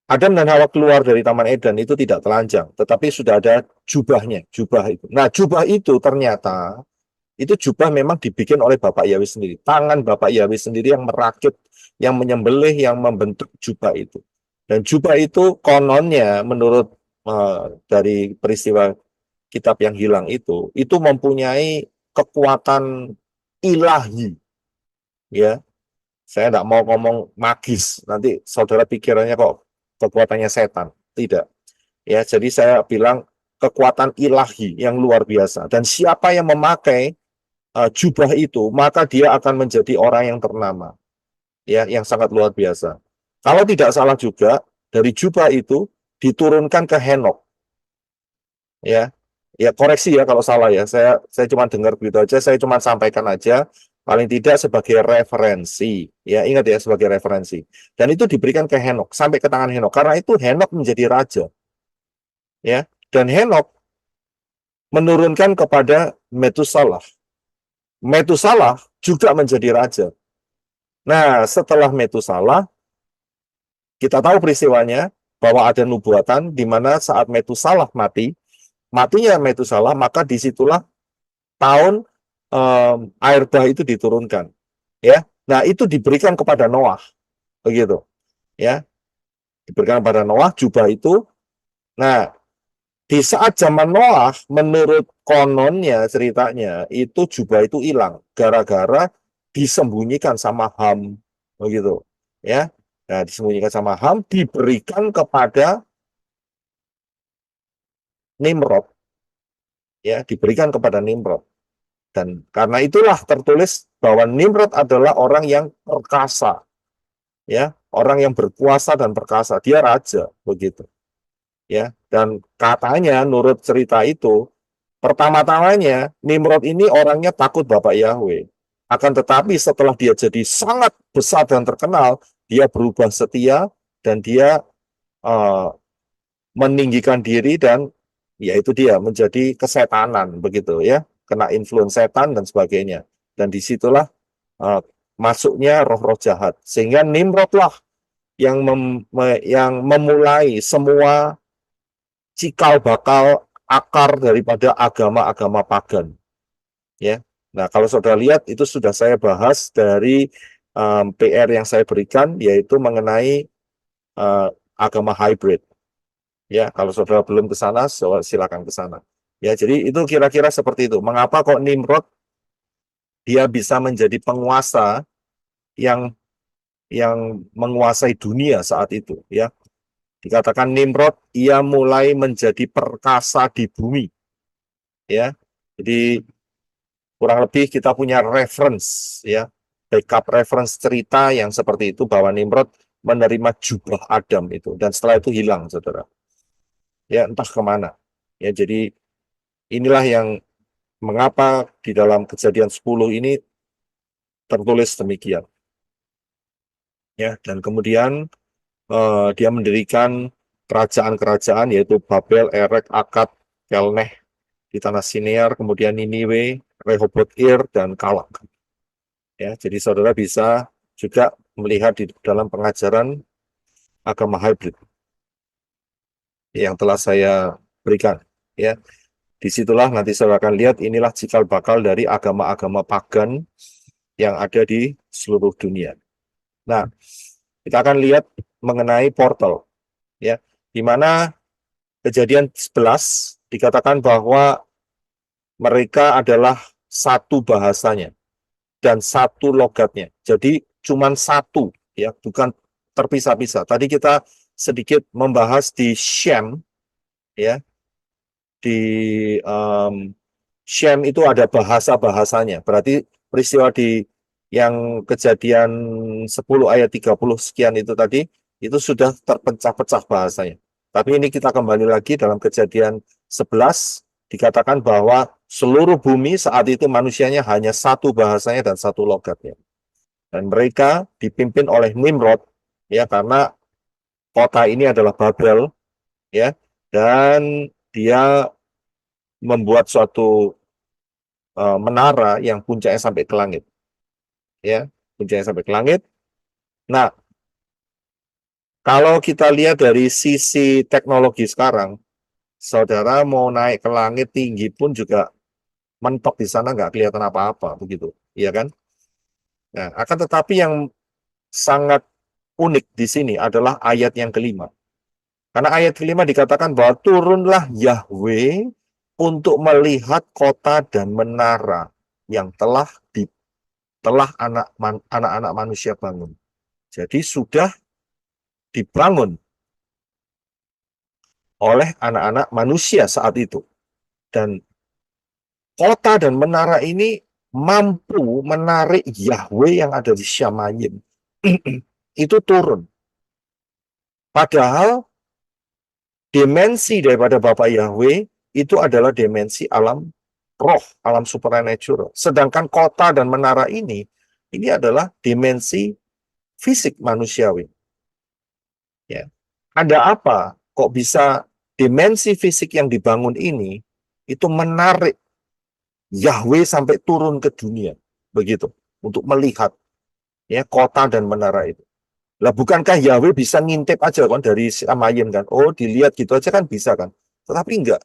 Adam dan Hawa keluar dari Taman Eden itu tidak telanjang, tetapi sudah ada jubahnya, jubah itu. Nah, jubah itu ternyata itu jubah memang dibikin oleh Bapak Yahweh sendiri. Tangan Bapak Yahweh sendiri yang merakit, yang menyembelih, yang membentuk jubah itu. Dan jubah itu kononnya menurut dari peristiwa kitab yang hilang itu mempunyai kekuatan ilahi. Ya, saya tidak mau ngomong magis, nanti saudara pikirannya kok kekuatannya setan. Tidak. Ya, jadi saya bilang kekuatan ilahi yang luar biasa. Dan siapa yang memakai jubah itu, maka dia akan menjadi orang yang ternama. Ya, yang sangat luar biasa. Kalau tidak salah juga, dari jubah itu diturunkan ke Henok. Ya, koreksi ya kalau salah ya. Saya cuma dengar begitu aja. Saya cuma sampaikan aja. Paling tidak sebagai referensi. Ya, ingat ya, sebagai referensi. Dan itu diberikan ke Henok, sampai ke tangan Henok. Karena itu Henok menjadi raja. Ya, dan Henok menurunkan kepada Metusalah. Metusalah juga menjadi raja. Nah, setelah Metusalah, kita tahu peristiwanya bahwa ada nubuatan di mana saat Metusalah matinya Metusalah, maka disitulah tahun air bah itu diturunkan, ya. Nah, itu diberikan kepada Noah, begitu, ya. Diberikan kepada Noah jubah itu. Nah, di saat zaman Noah, menurut kononnya ceritanya itu jubah itu hilang gara-gara disembunyikan sama Ham, begitu, ya. Nah, disembunyikan sama Ham, diberikan kepada Nimrod, ya, diberikan kepada Nimrod. Dan karena itulah tertulis bahwa Nimrod adalah orang yang perkasa, ya, orang yang berkuasa dan perkasa. Dia raja, begitu, ya. Dan katanya, menurut cerita itu, pertama-tamanya Nimrod ini orangnya takut Bapak Yahweh. Akan tetapi setelah dia jadi sangat besar dan terkenal, dia berubah setia dan dia uh, meninggikan diri dan yaitu dia menjadi kesetanan, begitu, ya, kena influence setan dan sebagainya. Dan disitulah masuknya roh-roh jahat, sehingga Nimrodlah yang yang memulai semua cikal bakal akar daripada agama-agama pagan, ya. Nah, kalau saudara lihat itu sudah saya bahas dari PR yang saya berikan, yaitu mengenai agama hybrid. Ya, kalau saudara belum ke sana, silakan ke sana. Ya, jadi itu kira-kira seperti itu. Mengapa kok Nimrod dia bisa menjadi penguasa yang menguasai dunia saat itu, ya. Dikatakan Nimrod ia mulai menjadi perkasa di bumi, ya. Jadi kurang lebih kita punya reference, ya, backup reference cerita yang seperti itu bahwa Nimrod menerima jubah Adam itu dan setelah itu hilang, saudara. Ya, entah kemana. Ya, jadi inilah yang mengapa di dalam Kejadian 10 ini tertulis demikian. Ya, dan kemudian dia mendirikan kerajaan-kerajaan yaitu Babel, Erek, Akkad, Kelneh di tanah Sinear, kemudian Niniwe, Rehoboth-ir, dan Kalak. Ya, jadi saudara bisa juga melihat di dalam pengajaran agama hybrid yang telah saya berikan, ya. Disitulah nanti saudara akan lihat inilah cikal bakal dari agama-agama pagan yang ada di seluruh dunia. Nah, kita akan lihat mengenai portal, ya, di mana Kejadian 11 dikatakan bahwa mereka adalah satu bahasanya dan satu logatnya. Jadi cuman satu, ya, bukan terpisah-pisah. Tadi kita sedikit membahas di Shem, ya. Di Shem itu ada bahasa-bahasanya. Berarti peristiwa di yang Kejadian 10 ayat 30 sekian itu tadi, itu sudah terpecah-pecah bahasanya. Tapi ini kita kembali lagi dalam Kejadian 11, dikatakan bahwa seluruh bumi saat itu manusianya hanya satu bahasanya dan satu logatnya. Dan mereka dipimpin oleh Nimrod, ya, karena kota ini adalah Babel, ya, dan dia membuat suatu menara yang puncaknya sampai ke langit, ya, puncaknya sampai ke langit. Nah, kalau kita lihat dari sisi teknologi sekarang, saudara mau naik ke langit tinggi pun juga mentok di sana nggak kelihatan apa-apa, begitu, iya kan? Nah, akan tetapi yang sangat unik di sini adalah ayat yang kelima. Karena ayat kelima dikatakan bahwa turunlah Yahweh untuk melihat kota dan menara yang telah anak-anak manusia bangun. Jadi sudah dibangun oleh anak-anak manusia saat itu. Dan kota dan menara ini mampu menarik Yahweh yang ada di Syamayim. Itu turun. Padahal dimensi daripada Bapak Yahweh itu adalah dimensi alam roh, alam supernatural. Sedangkan kota dan menara ini adalah dimensi fisik manusiawi. Ya. Ada apa kok bisa dimensi fisik yang dibangun ini itu menarik Yahweh sampai turun ke dunia, begitu, untuk melihat, ya, kota dan menara itu. Lah, bukankah Yahweh bisa ngintip aja kan dari Syamayim kan? Oh, dilihat gitu aja kan bisa kan? Tetapi enggak.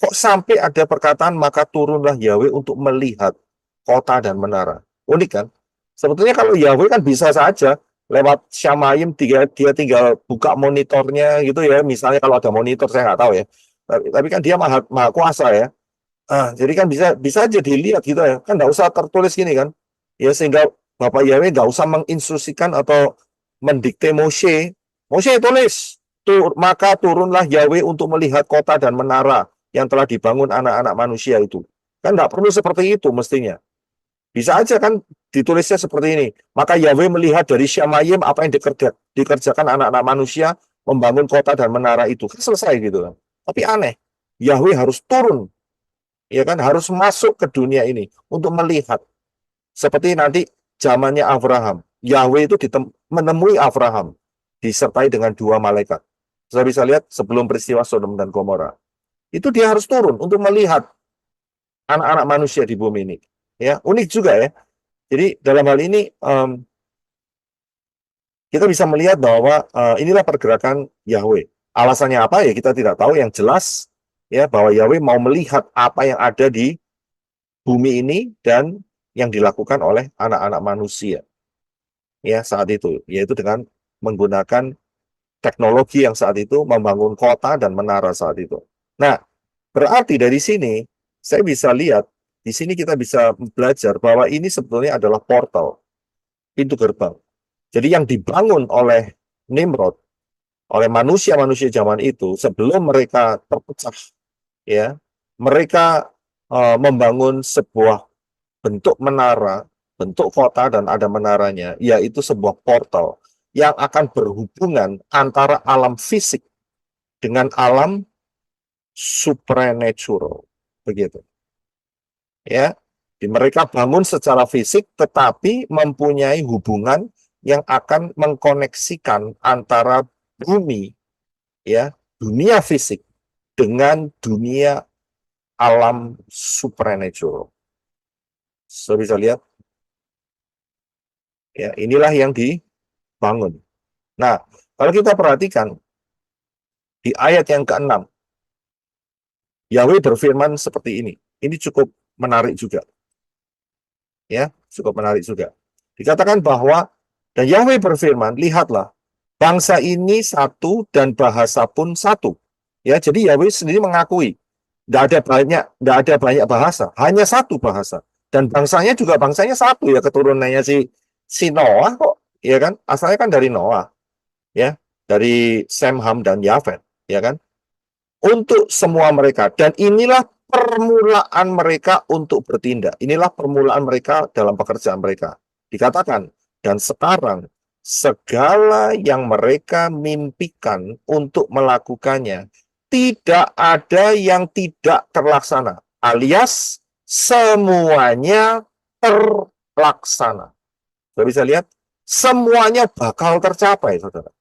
Kok sampai ada perkataan maka turunlah Yahweh untuk melihat. kota dan menara. Unik kan? Sebetulnya kalau Yahweh kan bisa saja lewat Syamayim dia tinggal buka monitornya gitu ya. Misalnya kalau ada monitor saya nggak tahu ya. Tapi kan dia maha kuasa ya. Jadi kan bisa aja dilihat gitu ya. Kan nggak usah tertulis gini kan. Ya sehingga Bapak Yahweh nggak usah menginstruksikan atau mendikte Moshe. Moshe tulis, maka turunlah Yahweh untuk melihat kota dan menara yang telah dibangun anak-anak manusia itu. Kan nggak perlu seperti itu mestinya. Bisa aja kan ditulisnya seperti ini. Maka Yahweh melihat dari Syamayim apa yang dikerjakan anak-anak manusia membangun kota dan menara itu. Kan selesai gitu kan. Tapi aneh, Yahweh harus turun, ya kan, harus masuk ke dunia ini untuk melihat. Seperti nanti zamannya Abraham, Yahweh itu menemui Abraham disertai dengan 2 malaikat. Saya bisa lihat sebelum peristiwa Sodom dan Gomora. Itu dia harus turun untuk melihat anak-anak manusia di bumi ini. Ya, unik juga ya. Jadi dalam hal ini kita bisa melihat bahwa inilah pergerakan Yahweh. Alasannya apa ya kita tidak tahu. Yang jelas ya bahwa Yahweh mau melihat apa yang ada di bumi ini dan yang dilakukan oleh anak-anak manusia ya saat itu, yaitu dengan menggunakan teknologi yang saat itu membangun kota dan menara saat itu. Nah, berarti dari sini saya bisa lihat di sini kita bisa belajar bahwa ini sebetulnya adalah portal, pintu gerbang. Jadi yang dibangun oleh Nimrod, oleh manusia-manusia zaman itu sebelum mereka terpecah, ya, mereka membangun sebuah bentuk menara, bentuk kota dan ada menaranya, yaitu sebuah portal yang akan berhubungan antara alam fisik dengan alam supernatural, begitu. Ya, mereka bangun secara fisik tetapi mempunyai hubungan yang akan mengkoneksikan antara bumi, ya, dunia fisik dengan dunia alam supernatural. So, bisa lihat ya, inilah yang dibangun. Nah, kalau kita perhatikan di ayat yang ke-6, Yahweh berfirman seperti ini. Ini cukup menarik juga. Ya, cukup menarik juga. Dikatakan bahwa dan Yahweh berfirman, lihatlah, bangsa ini satu dan bahasa pun satu. Ya, jadi Yahweh sendiri mengakui tidak ada banyak bahasa, hanya satu bahasa. Dan bangsanya juga bangsanya satu ya, keturunannya si Noah kok, ya kan? Asalnya kan dari Noah, ya, dari Sem, Ham dan Yafet, ya kan? Untuk semua mereka, dan inilah permulaan mereka untuk bertindak. Inilah permulaan mereka dalam pekerjaan mereka. Dikatakan, dan sekarang segala yang mereka mimpikan untuk melakukannya tidak ada yang tidak terlaksana, alias semuanya terlaksana. Saudara bisa lihat, semuanya bakal tercapai, saudara.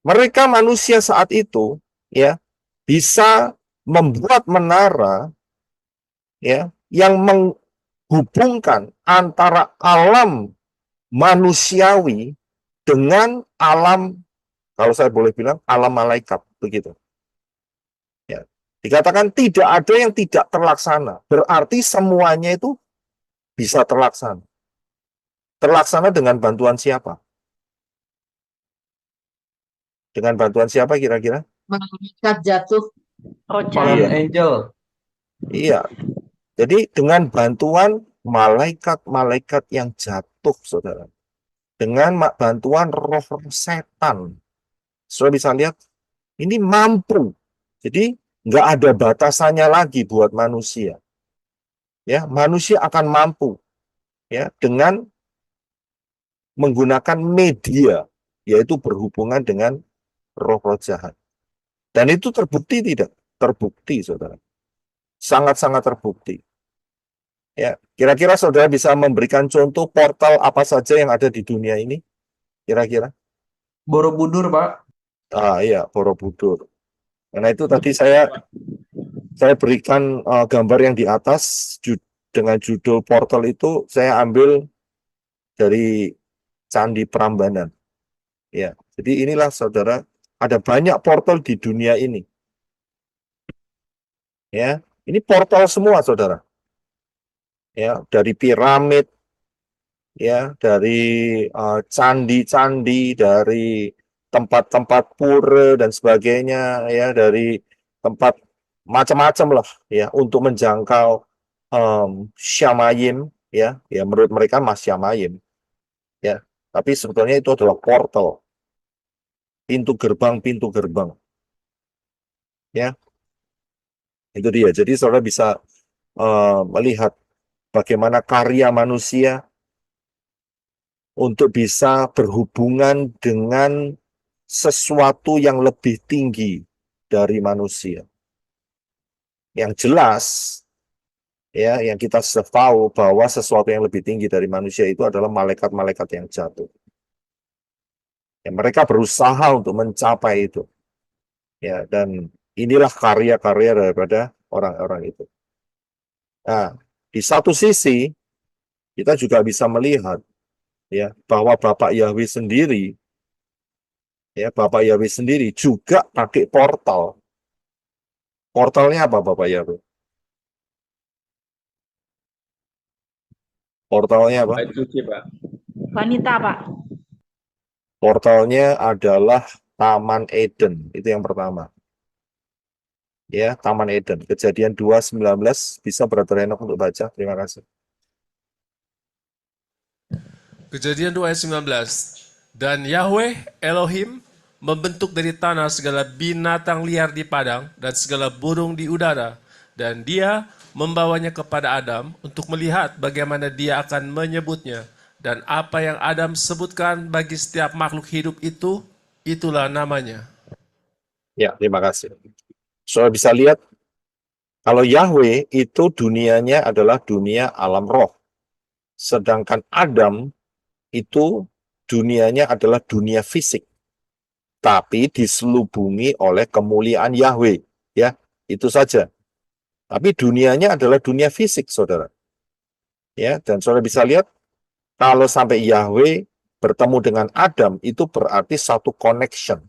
Mereka manusia saat itu, ya, bisa membuat menara, ya, yang menghubungkan antara alam manusiawi dengan alam, kalau saya boleh bilang, alam malaikat, begitu. Ya. Dikatakan tidak ada yang tidak terlaksana, berarti semuanya itu bisa terlaksana. Terlaksana dengan bantuan siapa? Dengan bantuan siapa kira-kira? Malaikat jatuh. Fallen angel. Iya. Jadi dengan bantuan malaikat-malaikat yang jatuh, saudara. Dengan bantuan roh setan. Saudara bisa lihat, ini mampu. Jadi nggak ada batasannya lagi buat manusia. Ya, manusia akan mampu, ya, dengan menggunakan media, yaitu berhubungan dengan roh-roh jahat. Dan itu terbukti tidak? Terbukti, saudara. Sangat-sangat terbukti. Ya, kira-kira saudara bisa memberikan contoh portal apa saja yang ada di dunia ini? Kira-kira? Borobudur, Pak. Iya, Borobudur. Karena itu tadi saya berikan gambar yang di atas dengan judul portal itu saya ambil dari Candi Prambanan. Ya, jadi inilah saudara, ada banyak portal di dunia ini. Ya, ini portal semua, saudara. ya, dari piramid, ya, dari candi-candi, dari tempat-tempat pura dan sebagainya, ya, dari tempat macam-macam lah, ya, untuk menjangkau Syamayim, ya, ya, menurut mereka Mas Syamayim, ya, tapi sebetulnya itu adalah portal, pintu gerbang, ya, itu dia. Jadi saudara bisa melihat bagaimana karya manusia untuk bisa berhubungan dengan sesuatu yang lebih tinggi dari manusia. Yang jelas, ya, yang kita sudah tahu bahwa sesuatu yang lebih tinggi dari manusia itu adalah malaikat-malaikat yang jatuh. Ya, mereka berusaha untuk mencapai itu. Ya, dan inilah karya-karya daripada orang-orang itu. Nah, di satu sisi kita juga bisa melihat, ya, bahwa Bapak Yahweh sendiri, ya, Bapak Yahweh sendiri juga pakai portal. Portalnya apa Bapak Yahweh? Portalnya apa? Wanita, Pak. Portalnya adalah Taman Eden, itu yang pertama. Ya, Taman Eden. Kejadian 2:19, bisa Brother Enoch untuk baca. Terima kasih. Kejadian 2 ayat 19. Dan Yahweh Elohim membentuk dari tanah segala binatang liar di padang dan segala burung di udara. Dan dia membawanya kepada Adam untuk melihat bagaimana dia akan menyebutnya. Dan apa yang Adam sebutkan bagi setiap makhluk hidup itu, itulah namanya. Ya, terima kasih. Saudara bisa lihat, kalau Yahweh itu dunianya adalah dunia alam roh. Sedangkan Adam itu dunianya adalah dunia fisik. Tapi diselubungi oleh kemuliaan Yahweh. Ya, itu saja. Tapi dunianya adalah dunia fisik, saudara. Ya, dan saudara bisa lihat, kalau sampai Yahweh bertemu dengan Adam, itu berarti satu connection,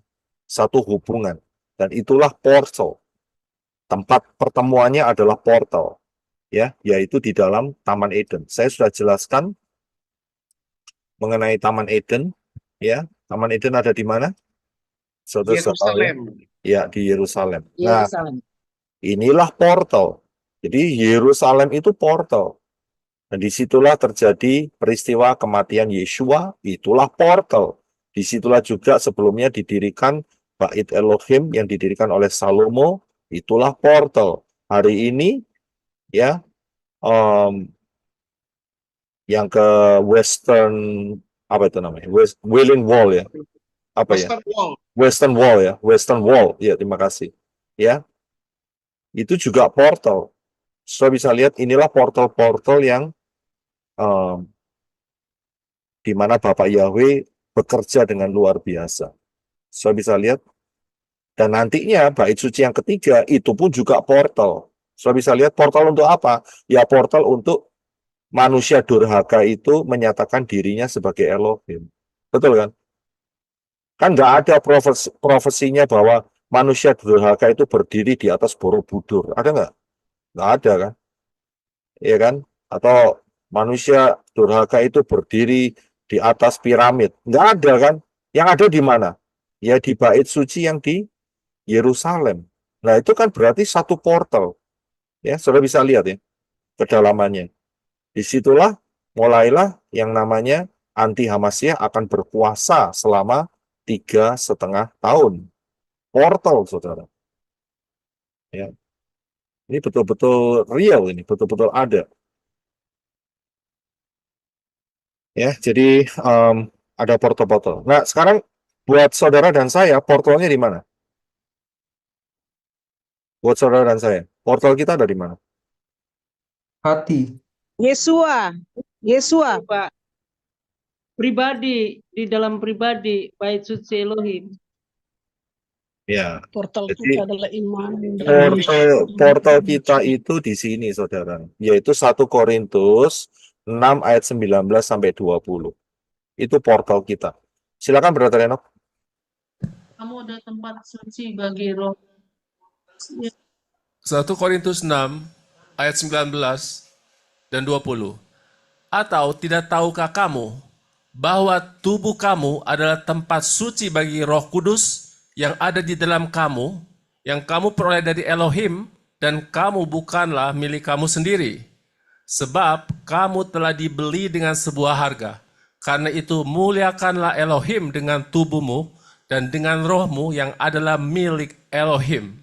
satu hubungan. Dan itulah portal. Tempat pertemuannya adalah portal, ya, yaitu di dalam Taman Eden. Saya sudah jelaskan mengenai Taman Eden, ya. Taman Eden ada di mana? Saudara sudah tahu, ya? Yerusalem. Ya, di Yerusalem. Nah, inilah portal. Jadi Yerusalem itu portal. Dan disitulah terjadi peristiwa kematian Yeshua, itulah portal. Disitulah juga sebelumnya didirikan Bait Elohim yang didirikan oleh Salomo, itulah portal. Hari ini, ya, yang ke Western, apa itu namanya? Wailing Wall, ya. Apa ya? Western Wall. Western Wall, ya. Western Wall, ya, terima kasih. Ya, itu juga portal. So bisa lihat inilah portal-portal yang di mana Bapak Yahweh bekerja dengan luar biasa. So bisa lihat, dan nantinya bait suci yang ketiga itu pun juga portal. So bisa lihat portal untuk apa? Ya portal untuk manusia durhaka itu menyatakan dirinya sebagai Elohim. Betul kan? Kan nggak ada profesinya bahwa manusia durhaka itu berdiri di atas Borobudur. Ada nggak? Nggak ada kan? Iya kan? Atau manusia durhaka itu berdiri di atas piramid. Nggak ada kan? Yang ada di mana? Ya di bait suci yang di Yerusalem. Nah itu kan berarti satu portal. Ya, saudara bisa lihat ya kedalamannya. Disitulah mulailah yang namanya anti Hamasiyah akan berkuasa selama 3,5 tahun. Portal, saudara. Ya, ini betul-betul real, ini betul-betul ada. Ya, jadi ada portal-portal. Nah, sekarang buat saudara dan saya, portalnya di mana? Buat saudara dan saya, portal kita ada di mana? Hati. Yesua, Yesua. Pak. Pribadi, di dalam pribadi, bait suci Elohim. Ya, Portal jadi kita adalah iman. portal kita itu di sini, saudara, yaitu 1 Korintus 6 ayat 19 sampai 20. Itu portal kita. Silakan Brother Enoch. Kamu ada tempat suci bagi roh. 1 Korintus 6 ayat 19 dan 20. Atau tidak tahukah kamu bahwa tubuh kamu adalah tempat suci bagi Roh Kudus yang ada di dalam kamu, yang kamu peroleh dari Elohim, dan kamu bukanlah milik kamu sendiri. Sebab kamu telah dibeli dengan sebuah harga. Karena itu muliakanlah Elohim dengan tubuhmu dan dengan rohmu yang adalah milik Elohim.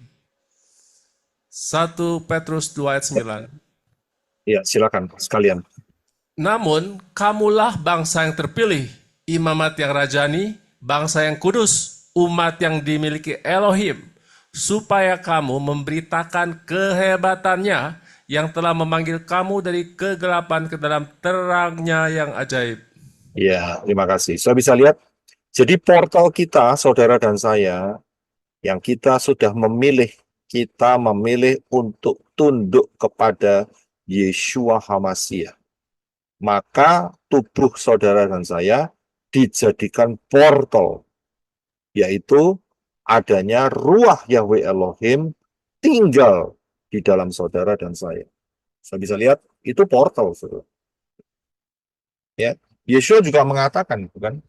1 Petrus 2 ayat 9. Ya, silakan sekalian. Namun, kamulah bangsa yang terpilih, imamat yang rajani, bangsa yang kudus, umat yang dimiliki Elohim, supaya kamu memberitakan kehebatannya yang telah memanggil kamu dari kegelapan ke dalam terangnya yang ajaib. Ya, terima kasih. Saya bisa lihat, jadi portal kita, saudara dan saya, yang kita sudah memilih, kita memilih untuk tunduk kepada Yeshua HaMashiach. Maka tubuh saudara dan saya dijadikan portal, yaitu adanya ruah Yahweh Elohim tinggal di dalam saudara dan saya. Saya bisa lihat itu portal, saudara. Ya, Yeshua juga mengatakan, bukan?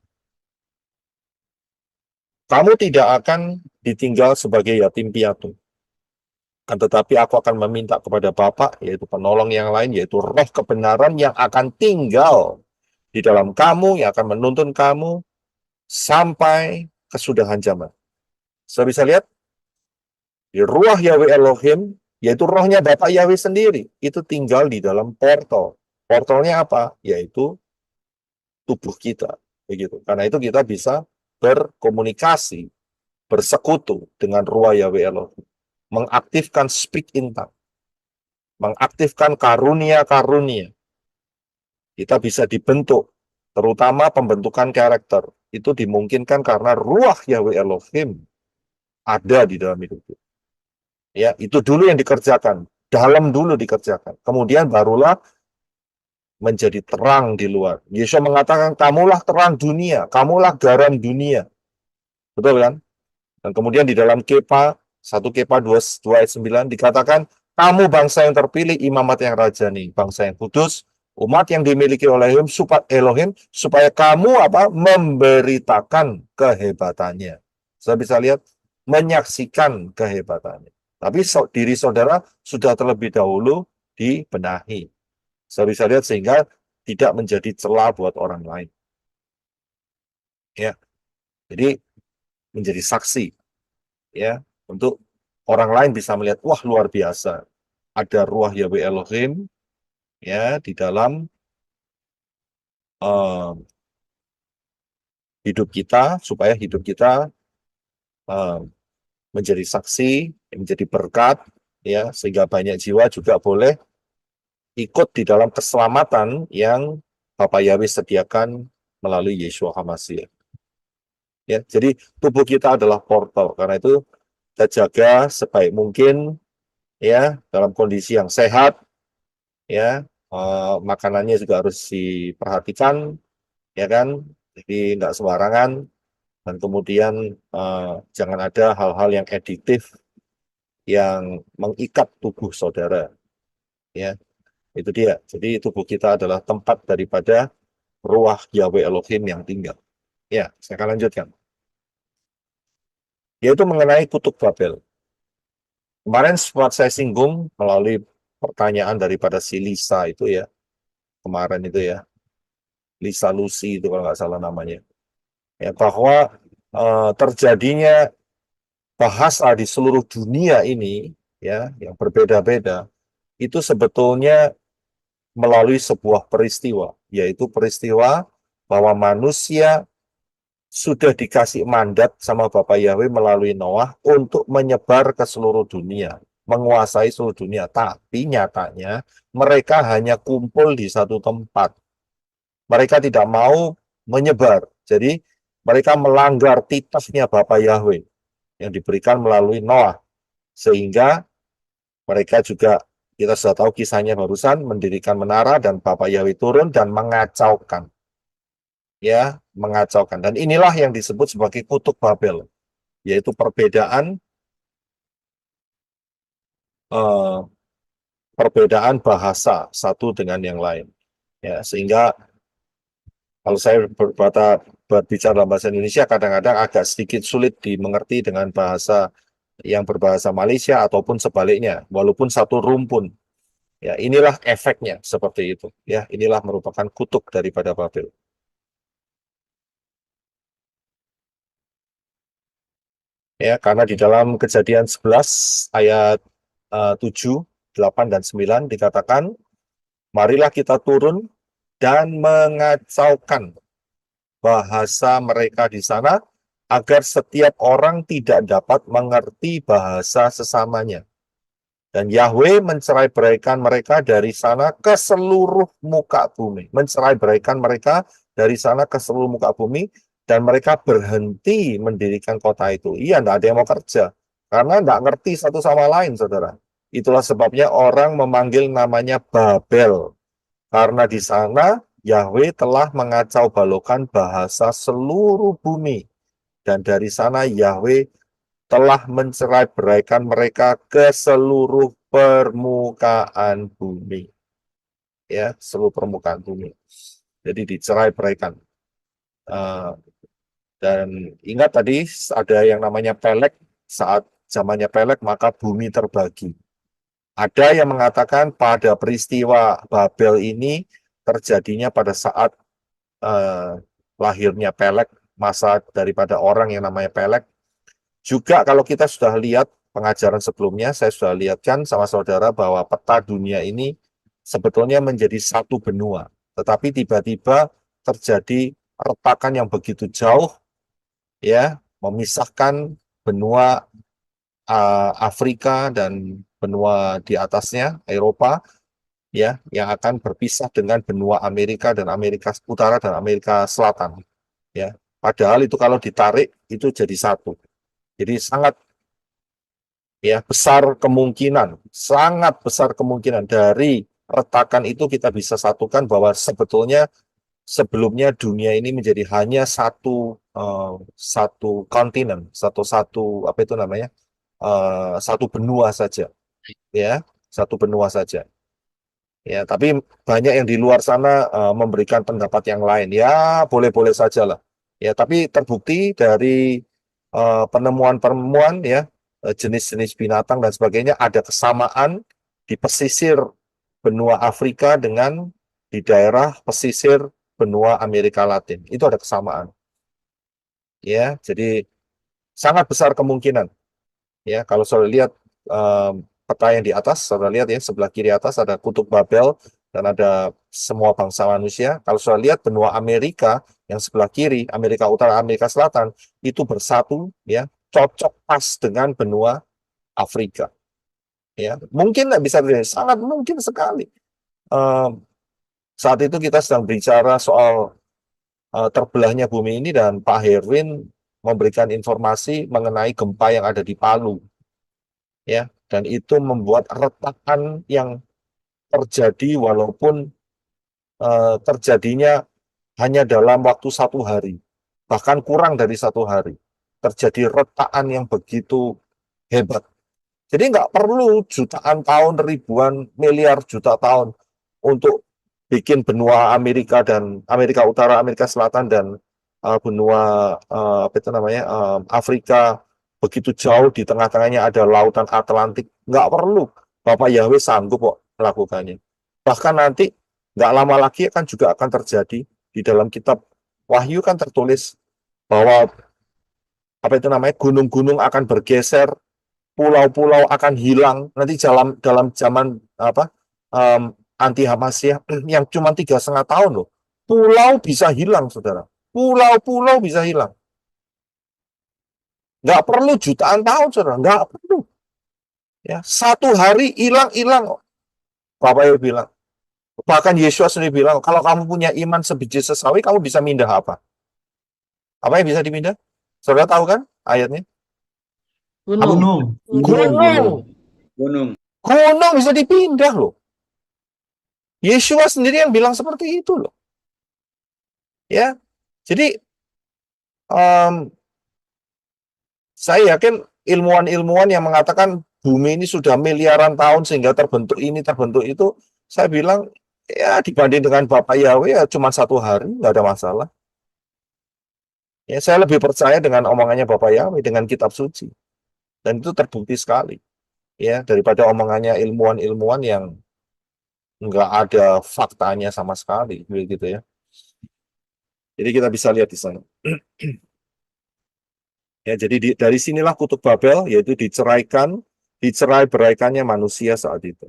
Kamu tidak akan ditinggal sebagai yatim piatu. Tetapi aku akan meminta kepada Bapa, yaitu penolong yang lain, yaitu roh kebenaran yang akan tinggal di dalam kamu, yang akan menuntun kamu sampai kesudahan zaman. Saya bisa lihat, di ruah Yahweh Elohim, yaitu rohnya Bapa Yahweh sendiri, itu tinggal di dalam portal. Portalnya apa? Yaitu tubuh kita. Begitu. Karena itu kita bisa berkomunikasi, bersekutu dengan ruah Yahweh Elohim. Mengaktifkan speak in tongue, mengaktifkan karunia-karunia. Kita bisa dibentuk, terutama pembentukan karakter. Itu dimungkinkan karena ruah Yahweh Elohim ada di dalam hidup kita. Ya, itu dulu yang dikerjakan, dalam dulu dikerjakan. Kemudian barulah menjadi terang di luar. Yesus mengatakan, kamulah terang dunia, kamulah garam dunia. Betul kan? Dan kemudian di dalam Kepa 1 Kepa 2 ayat 9 dikatakan, kamu bangsa yang terpilih, imamat yang rajani, bangsa yang kudus, umat yang dimiliki oleh Elohim, supaya kamu memberitakan kehebatannya. Saya bisa lihat, menyaksikan kehebatannya. Tapi diri saudara sudah terlebih dahulu dibenahi. Saya bisa lihat sehingga tidak menjadi celah buat orang lain. Ya, jadi menjadi saksi, ya, untuk orang lain bisa melihat, wah luar biasa, ada ruah Yahweh Elohim, ya, di dalam hidup kita, supaya hidup kita menjadi saksi, menjadi berkat, ya, sehingga banyak jiwa juga boleh ikut di dalam keselamatan yang Bapa Yahweh sediakan melalui Yeshua HaMashiach. Ya, jadi tubuh kita adalah portal, karena itu kita jaga sebaik mungkin, ya, dalam kondisi yang sehat, ya, makanannya juga harus diperhatikan, ya kan, jadi tidak sembarangan, dan kemudian jangan ada hal-hal yang adiktif yang mengikat tubuh saudara, ya, itu dia. Jadi tubuh kita adalah tempat daripada ruah Yahweh Elohim yang tinggal. Ya, saya akan lanjutkan. Yaitu mengenai kutuk Babel. Kemarin sempat saya singgung melalui pertanyaan daripada si Lisa itu ya. Kemarin itu ya. Lisa Lucy itu kalau nggak salah namanya. Ya, bahwa terjadinya bahasa di seluruh dunia ini, ya, yang berbeda-beda, itu sebetulnya melalui sebuah peristiwa, yaitu peristiwa bahwa manusia sudah dikasih mandat sama Bapak Yahweh melalui Noah untuk menyebar ke seluruh dunia, menguasai seluruh dunia. Tapi nyatanya mereka hanya kumpul di satu tempat. Mereka tidak mau menyebar. Jadi mereka melanggar titahnya Bapak Yahweh yang diberikan melalui Noah. Sehingga mereka juga, kita sudah tahu kisahnya barusan, mendirikan menara dan Bapak Yahweh turun dan mengacaukan. Ya, mengacaukan. Dan inilah yang disebut sebagai kutuk Babel, yaitu perbedaan perbedaan bahasa satu dengan yang lain. Ya, sehingga kalau saya berbicara dalam bahasa Indonesia kadang-kadang agak sedikit sulit dimengerti dengan bahasa yang berbahasa Malaysia ataupun sebaliknya, walaupun satu rumpun. Ya, inilah efeknya seperti itu. Ya, inilah merupakan kutuk daripada Babel. Ya, karena di dalam Kejadian 11 ayat 7, 8 dan 9 dikatakan, marilah kita turun dan mengacaukan bahasa mereka di sana agar setiap orang tidak dapat mengerti bahasa sesamanya. Dan Yahweh mencerai-beraikan mereka dari sana ke seluruh muka bumi. Mencerai-beraikan mereka dari sana ke seluruh muka bumi, dan mereka berhenti mendirikan kota itu. Iya, tidak ada yang mau kerja. Karena tidak ngerti satu sama lain, saudara. Itulah sebabnya orang memanggil namanya Babel. Karena di sana Yahweh telah mengacau baloukan bahasa seluruh bumi. Dan dari sana Yahweh telah mencerai-beraikan mereka ke seluruh permukaan bumi. Ya, seluruh permukaan bumi. Jadi dicerai-beraikan. Dan ingat tadi ada yang namanya Pelek. Saat zamannya Pelek maka bumi terbagi. Ada yang mengatakan pada peristiwa Babel ini terjadinya pada saat lahirnya Pelek, masa daripada orang yang namanya Pelek. Juga kalau kita sudah lihat pengajaran sebelumnya, saya sudah lihatkan sama saudara bahwa peta dunia ini sebetulnya menjadi satu benua. Tetapi tiba-tiba terjadi retakan yang begitu jauh, ya, memisahkan benua Afrika dan benua di atasnya, Eropa, ya, yang akan berpisah dengan benua Amerika dan Amerika Utara dan Amerika Selatan. Ya, padahal itu kalau ditarik itu jadi satu. Jadi sangat sangat besar kemungkinan dari retakan itu kita bisa satukan bahwa sebetulnya sebelumnya dunia ini menjadi hanya satu kontinen, satu apa itu namanya, satu benua saja, ya, satu benua saja. Ya, tapi banyak yang di luar sana memberikan pendapat yang lain. Ya, boleh-boleh saja lah. Ya, tapi terbukti dari penemuan-penemuan, ya, jenis-jenis binatang dan sebagainya ada kesamaan di pesisir benua Afrika dengan di daerah pesisir benua Amerika Latin. Itu ada kesamaan. Ya, jadi sangat besar kemungkinan. Ya, kalau saudara lihat peta yang di atas, saudara lihat ya, sebelah kiri atas ada kutub Babel dan ada semua bangsa manusia. Kalau saudara lihat benua Amerika yang sebelah kiri, Amerika Utara, Amerika Selatan, itu bersatu, ya, cocok pas dengan benua Afrika. Ya, mungkin tidak bisa terjadi, sangat mungkin sekali. Saat itu kita sedang bicara soal terbelahnya bumi ini dan Pak Herwin memberikan informasi mengenai gempa yang ada di Palu. Ya, dan itu membuat retakan yang terjadi walaupun terjadinya hanya dalam waktu 1 hari, bahkan kurang dari 1 hari, terjadi retakan yang begitu hebat. Jadi nggak perlu jutaan tahun, ribuan miliar juta tahun untuk bikin benua Amerika dan Amerika Utara, Amerika Selatan dan benua apa itu namanya, Afrika begitu jauh, di tengah-tengahnya ada lautan Atlantik. Nggak perlu. Bapak Yahweh sanggup kok melakukannya. Bahkan nanti nggak lama lagi juga akan terjadi di dalam kitab Wahyu kan tertulis bahwa apa itu namanya, gunung-gunung akan bergeser, pulau-pulau akan hilang nanti dalam zaman apa, anti Hamasiyah yang cuma 3,5 tahun loh. Pulau bisa hilang, saudara. Pulau-pulau bisa hilang. Nggak perlu jutaan tahun, saudara. Nggak perlu. Ya, 1 hari hilang. Bapak Ibu bilang. Bahkan Yesus sendiri bilang, kalau kamu punya iman sebiji sesawi, kamu bisa mindah apa? Apa yang bisa dipindah? Saudara tahu kan ayatnya? Gunung. Gunung bisa dipindah loh. Yesus sendiri yang bilang seperti itu loh. Ya, jadi saya yakin ilmuwan-ilmuwan yang mengatakan bumi ini sudah miliaran tahun sehingga terbentuk ini, terbentuk itu, saya bilang, ya dibanding dengan Bapak Yahweh ya cuma 1 hari, nggak ada masalah. Ya, saya lebih percaya dengan omongannya Bapak Yahweh, dengan kitab suci. Dan itu terbukti sekali. Ya, daripada omongannya ilmuwan-ilmuwan yang nggak ada faktanya sama sekali, begitu ya. Jadi kita bisa lihat di sana. Ya, jadi dari sinilah kutub Babel, yaitu dicerai beraikannya manusia saat itu.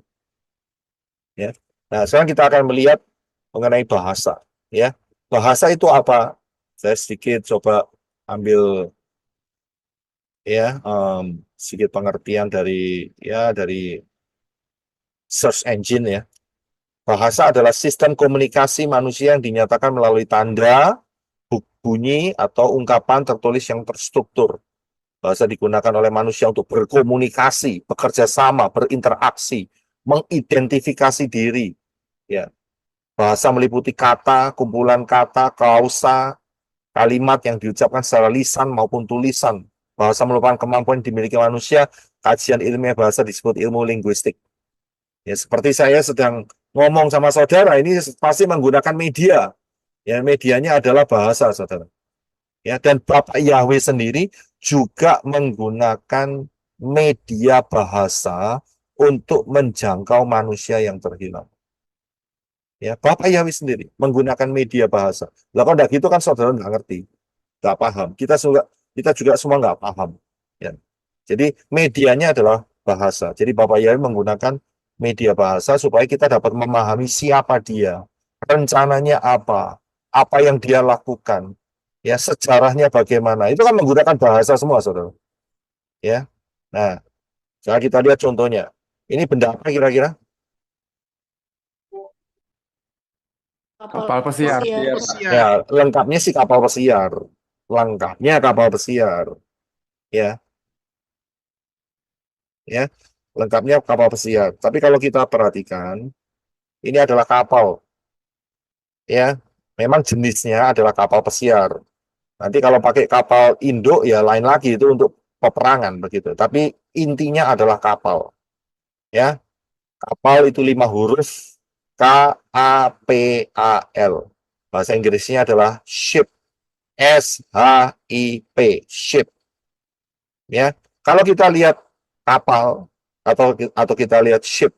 Ya. Nah, sekarang kita akan melihat mengenai bahasa. Ya, bahasa itu apa? Saya sedikit coba ambil ya sedikit pengertian dari search engine ya. Bahasa adalah sistem komunikasi manusia yang dinyatakan melalui tanda, bunyi, atau ungkapan tertulis yang terstruktur. Bahasa digunakan oleh manusia untuk berkomunikasi, bekerja sama, berinteraksi, mengidentifikasi diri. Ya. Bahasa meliputi kata, kumpulan kata, klausa, kalimat yang diucapkan secara lisan maupun tulisan. Bahasa merupakan kemampuan yang dimiliki manusia. Kajian ilmiah bahasa disebut ilmu linguistik. Ya, seperti saya sedang ngomong sama saudara, ini pasti menggunakan media. Ya, medianya adalah bahasa, saudara. Ya, dan Bapak Yahweh sendiri juga menggunakan media bahasa untuk menjangkau manusia yang terhilang. Ya, Bapak Yahweh sendiri menggunakan media bahasa. Lah kalau gitu kan saudara nggak ngerti, nggak paham. Kita juga semua nggak paham. Ya. Jadi medianya adalah bahasa. Jadi Bapak Yahweh menggunakan media bahasa supaya kita dapat memahami siapa dia, rencananya apa yang dia lakukan, ya sejarahnya bagaimana. Itu kan menggunakan bahasa semua, saudara. Ya. Nah, sekarang kita lihat contohnya. Ini benda apa kira-kira? Kapal pesiar. Ya, lengkapnya sih kapal pesiar. Lengkapnya kapal pesiar. Ya. Ya. Lengkapnya kapal pesiar. Tapi kalau kita perhatikan, ini adalah kapal. Ya. Memang jenisnya adalah kapal pesiar. Nanti kalau pakai kapal induk ya lain lagi, itu untuk peperangan begitu. Tapi intinya adalah kapal. Ya. Kapal itu 5 huruf, KAPAL. Bahasa Inggrisnya adalah ship. SHIP, ship. Ya. Kalau kita lihat kapal atau kita lihat ship,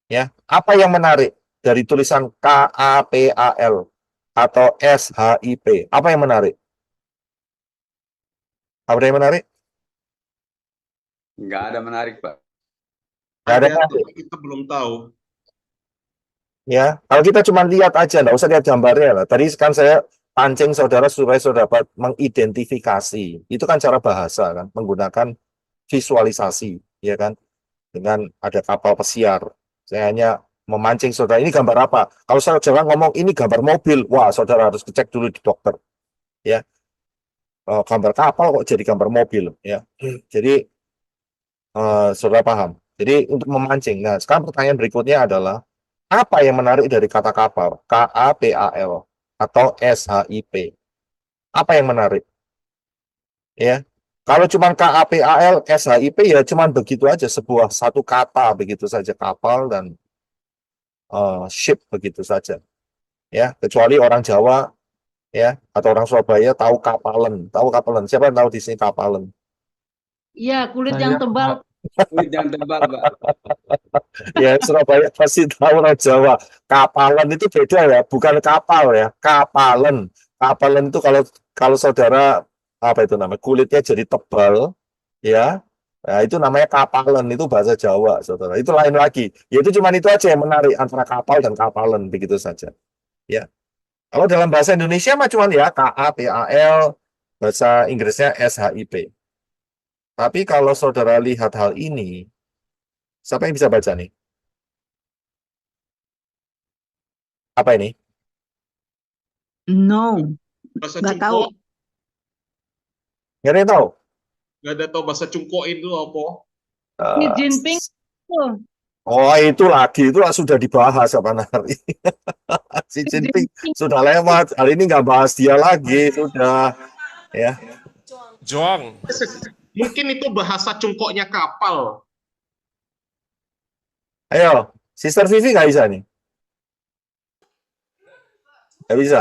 ya, apa yang menarik dari tulisan KAPAL atau SHIP? Apa yang menarik? Apa yang menarik? Nggak ada menarik, Pak. Nggak ada Ada menarik. tapi kita belum tahu. Ya, kalau kita cuma lihat aja, nggak usah lihat gambarnya lah. Tadi kan saya pancing saudara supaya saudara dapat mengidentifikasi. Itu kan cara bahasa kan, menggunakan visualisasi, ya kan, dengan ada kapal pesiar. Saya hanya memancing saudara, ini gambar apa? Kalau saudara ngomong ini gambar mobil, wah saudara harus cek dulu di dokter, ya. Gambar kapal kok jadi gambar mobil, ya. Jadi saudara paham. Jadi untuk memancing. Nah, sekarang pertanyaan berikutnya adalah apa yang menarik dari kata kapal? KAPAL atau SHIP. Apa yang menarik? Ya. Kalau cuma KAPAL, SHIP ya cuma begitu aja, satu kata begitu saja, kapal dan ship begitu saja. Ya, kecuali orang Jawa ya atau orang Surabaya tahu kapalan. Tahu kapalan? Siapa yang tahu di sini kapalan? Iya, kulit yang tebal. Kulit yang tebal, Pak. Ya, Surabaya pasti tahu, orang Jawa. Kapalan itu beda ya, bukan kapal ya, kapalan. Kapalan itu kalau saudara apa itu namanya, kulitnya jadi tebal, ya. Nah, itu namanya kapalan, itu bahasa Jawa, saudara. Itu lain lagi. Ya itu cuma itu aja yang menarik antara kapal dan kapalan, begitu saja. Ya. Kalau dalam bahasa Indonesia mah cuma ya KAPAL, bahasa Inggrisnya SHIP. Tapi kalau saudara lihat hal ini, siapa yang bisa baca nih? Apa ini? No, Bahasa nggak tahu. Cungko, Nggak ada yang tahu? nggak ada tahu bahasa Cungko itu apa. Xi Jinping tuh. Oh, itu lagi, itu sudah dibahas apa hari. Si Jinping sudah lewat, hari ini nggak bahas dia lagi, sudah. Ya, Joang, Mungkin itu bahasa Cungkoknya kapal. Ayo, Sister Vivi nggak bisa nih? Nggak bisa.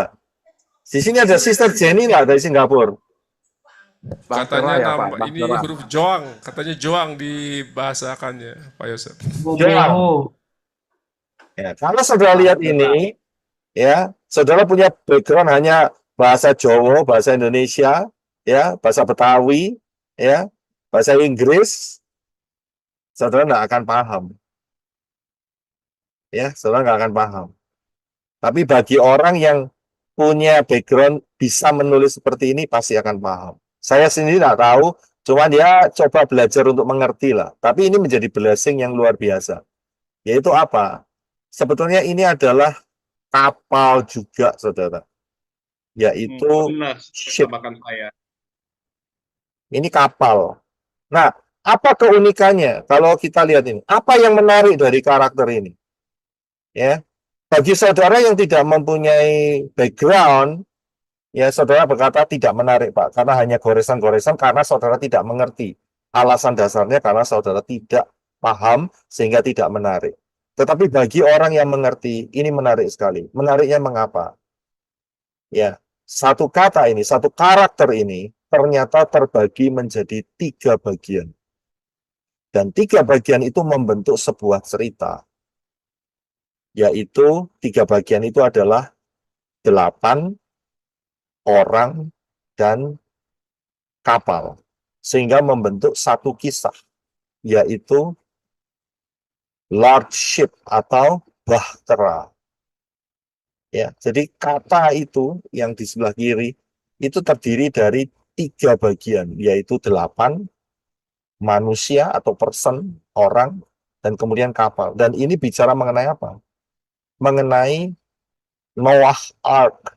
Di sini ada Sister Jenny lah dari Singapura. Katanya Bahtera ya, Pak. ini Bahtera. huruf Joang, katanya Joang dibahasakannya, Pak Yosef. Joang. Ya, kalau saudara lihat ini, ya, saudara punya background hanya bahasa Jawa, bahasa Indonesia, ya, bahasa Betawi, ya, bahasa Inggris, saudara nggak akan paham. Ya, saudara nggak akan paham. Tapi bagi orang yang punya background bisa menulis seperti ini, pasti akan paham. Saya sendiri nggak tahu, cuma dia coba belajar untuk mengerti lah. Tapi ini menjadi blessing yang luar biasa. Yaitu apa? Sebetulnya ini adalah kapal juga, saudara. Yaitu Benar, ship. makan saya. Ini kapal. Nah, apa keunikannya? Kalau kita lihat ini, apa yang menarik dari karakter ini? Ya, bagi saudara yang tidak mempunyai background, ya saudara berkata tidak menarik, Pak, karena hanya goresan-goresan, karena saudara tidak mengerti. Alasan dasarnya karena saudara tidak paham sehingga tidak menarik. Tetapi bagi orang yang mengerti, ini menarik sekali. Menariknya mengapa? Ya, satu kata ini, satu karakter ini ternyata terbagi menjadi 3 bagian. Dan 3 bagian itu membentuk sebuah cerita. Yaitu 3 bagian itu adalah 8 orang dan kapal. Sehingga membentuk satu kisah. Yaitu large ship atau bahtera. Ya, jadi kata itu yang di sebelah kiri itu terdiri dari 3 bagian, yaitu 8 manusia atau person, orang, dan kemudian kapal. Dan ini bicara mengenai apa? Mengenai Noah Ark,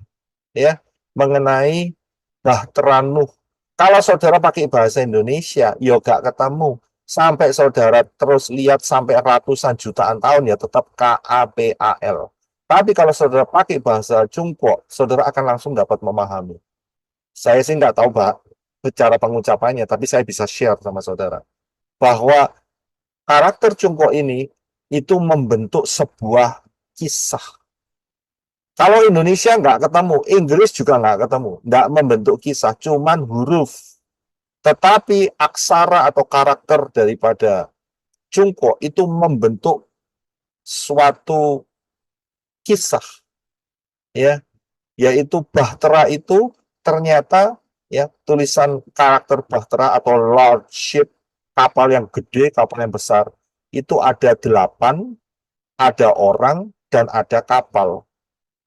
ya, mengenai bahtera Nuh. Kalau saudara pakai bahasa Indonesia, ya gak ketemu. Sampai saudara terus lihat sampai ratusan jutaan tahun, ya tetap KAPAL. Tapi kalau saudara pakai bahasa Cungkok, saudara akan langsung dapat memahami. Saya sih nggak tahu, Pak, secara pengucapannya, tapi saya bisa share sama saudara. Bahwa karakter Cungkok ini itu membentuk sebuah kisah. Kalau Indonesia nggak ketemu, Inggris juga nggak ketemu. Nggak membentuk kisah, cuman huruf. Tetapi aksara atau karakter daripada Cungkok itu membentuk suatu kisah, ya, yaitu bahtera itu ternyata, ya, tulisan karakter bahtera atau large ship, kapal yang gede, kapal yang besar, itu ada 8, ada orang, dan ada kapal.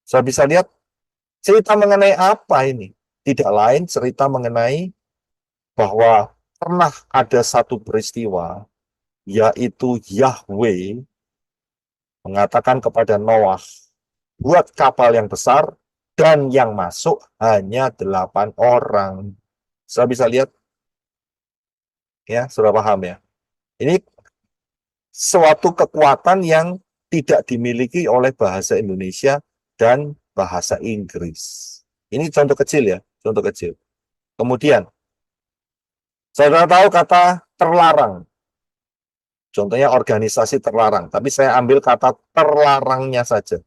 Saya bisa lihat cerita mengenai apa ini? Tidak lain cerita mengenai bahwa pernah ada satu peristiwa, yaitu Yahweh mengatakan kepada Noah, buat kapal yang besar, dan yang masuk hanya 8 orang. Saya bisa lihat, ya, sudah paham ya. Ini suatu kekuatan yang tidak dimiliki oleh bahasa Indonesia dan bahasa Inggris. Ini contoh kecil ya, contoh kecil. Kemudian, saudara tahu kata terlarang. Contohnya organisasi terlarang, tapi saya ambil kata terlarangnya saja.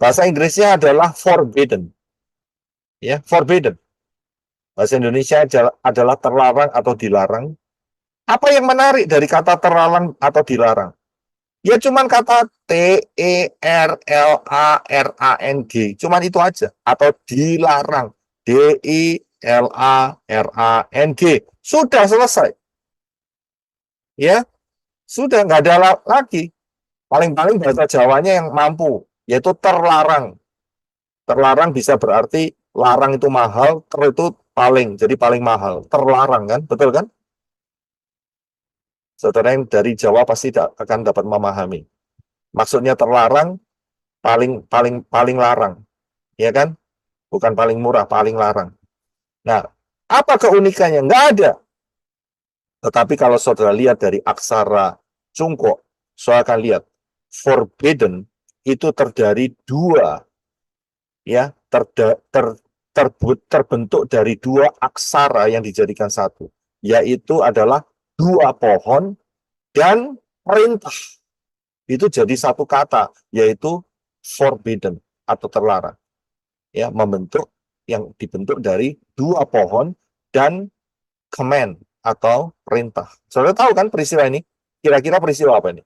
Bahasa Inggrisnya adalah forbidden. Ya, forbidden. Bahasa Indonesia adalah terlarang atau dilarang. Apa yang menarik dari kata terlarang atau dilarang? Ya cuman kata TERLARANG. Cuman itu aja. Atau dilarang. DILARANG. Sudah selesai. Ya, sudah nggak ada lagi. Paling-paling bahasa Jawanya yang mampu, yaitu terlarang. Terlarang bisa berarti larang itu mahal, itu paling, jadi paling mahal. Terlarang kan, betul kan? Saudara yang dari Jawa pasti akan dapat memahami. Maksudnya terlarang, paling larang, ya kan? Bukan paling murah, paling larang. Nah, apa keunikannya? Nggak ada. Tetapi kalau saudara lihat dari aksara Cungkok, saudara akan lihat forbidden itu terdiri 2, ya, terbentuk dari 2 aksara yang dijadikan satu, yaitu adalah 2 pohon dan perintah. itu jadi satu kata, yaitu forbidden atau terlarang. Ya, membentuk yang dibentuk dari dua pohon dan command atau perintah. Saudara tahu kan peristiwa ini? Kira-kira peristiwa apa ini?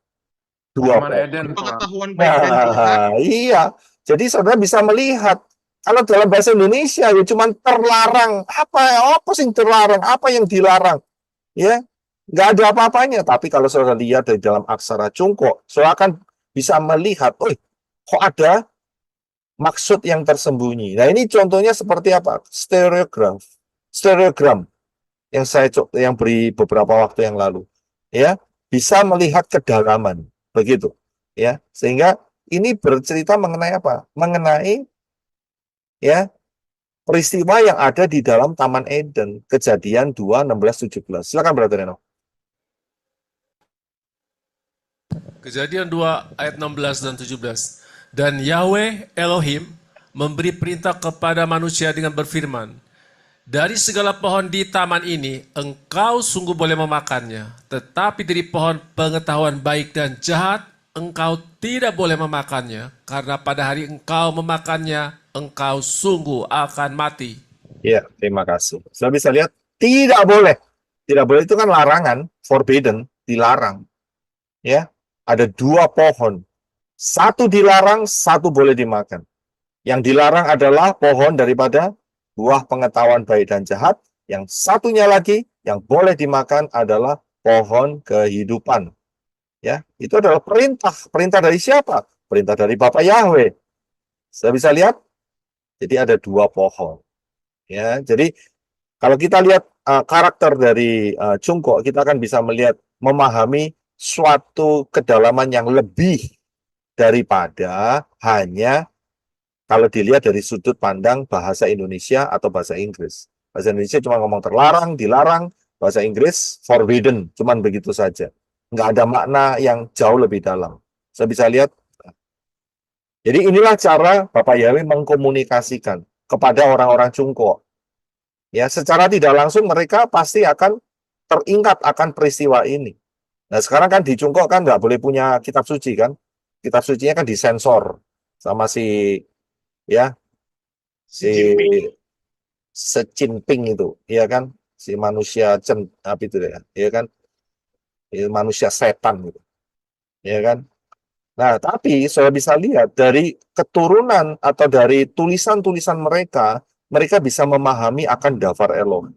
Dua Taman pohon. Eden, Pak. Pengetahuan baik dan jahat. Nah, iya. Jadi saudara bisa melihat kalau dalam bahasa Indonesia ya cuma terlarang. Apa sih yang terlarang? Apa yang dilarang? Ya, nggak ada apa-apanya. Tapi kalau saudara lihat dari dalam aksara Cungko, saudara akan bisa melihat, oh, kok ada maksud yang tersembunyi. Nah, ini contohnya seperti apa? Stereogram yang beri beberapa waktu yang lalu. Ya, bisa melihat kedalaman, begitu. Ya, sehingga ini bercerita mengenai apa? Mengenai ya peristiwa yang ada di dalam Taman Eden, Kejadian 2:16-17. Silakan Brother Reno. Kejadian 2 ayat 16 dan 17. Dan Yahweh Elohim memberi perintah kepada manusia dengan berfirman, dari segala pohon di taman ini engkau sungguh boleh memakannya, tetapi dari pohon pengetahuan baik dan jahat engkau tidak boleh memakannya, karena pada hari engkau memakannya engkau sungguh akan mati. Ya, terima kasih. Sudah bisa lihat, tidak boleh. Tidak boleh itu kan larangan, forbidden, dilarang. Ya, ada dua pohon. Satu dilarang, satu boleh dimakan. Yang dilarang adalah pohon daripada buah pengetahuan baik dan jahat. Yang satunya lagi yang boleh dimakan adalah pohon kehidupan. Ya, itu adalah perintah. Perintah dari siapa? Perintah dari Bapak Yahweh. Saya bisa lihat. Jadi ada dua pohon. Ya, jadi kalau kita lihat karakter dari Cungko, kita akan bisa melihat memahami suatu kedalaman yang lebih daripada hanya kalau dilihat dari sudut pandang bahasa Indonesia atau bahasa Inggris. Bahasa Indonesia cuma ngomong terlarang, dilarang, bahasa Inggris forbidden, cuman begitu saja. Nggak ada makna yang jauh lebih dalam. Saya bisa lihat. Jadi inilah cara Bapak Yahweh mengkomunikasikan kepada orang-orang Cungko. Ya, secara tidak langsung mereka pasti akan teringat akan peristiwa ini. Nah, sekarang kan di Cungko kan nggak boleh punya kitab suci kan? Kitab sucinya kan disensor sama si Cinping itu, ya kan? Si manusia apa itu ya kan? Manusia setan gitu. Ya kan? Nah, tapi saya bisa lihat dari keturunan atau dari tulisan-tulisan mereka, mereka bisa memahami akan Dafar Elohim.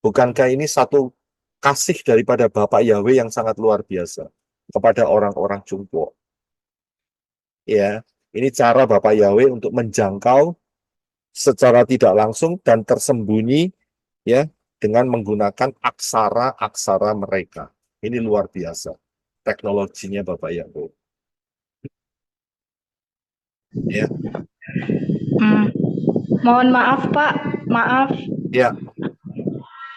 Bukankah ini satu kasih daripada Bapak Yahweh yang sangat luar biasa kepada orang-orang Cungko? Ya, ini cara Bapak Yahweh untuk menjangkau secara tidak langsung dan tersembunyi ya dengan menggunakan aksara-aksara mereka. Ini luar biasa teknologinya Bapak Yahweh. Ya. Mohon maaf Pak, maaf. Ya.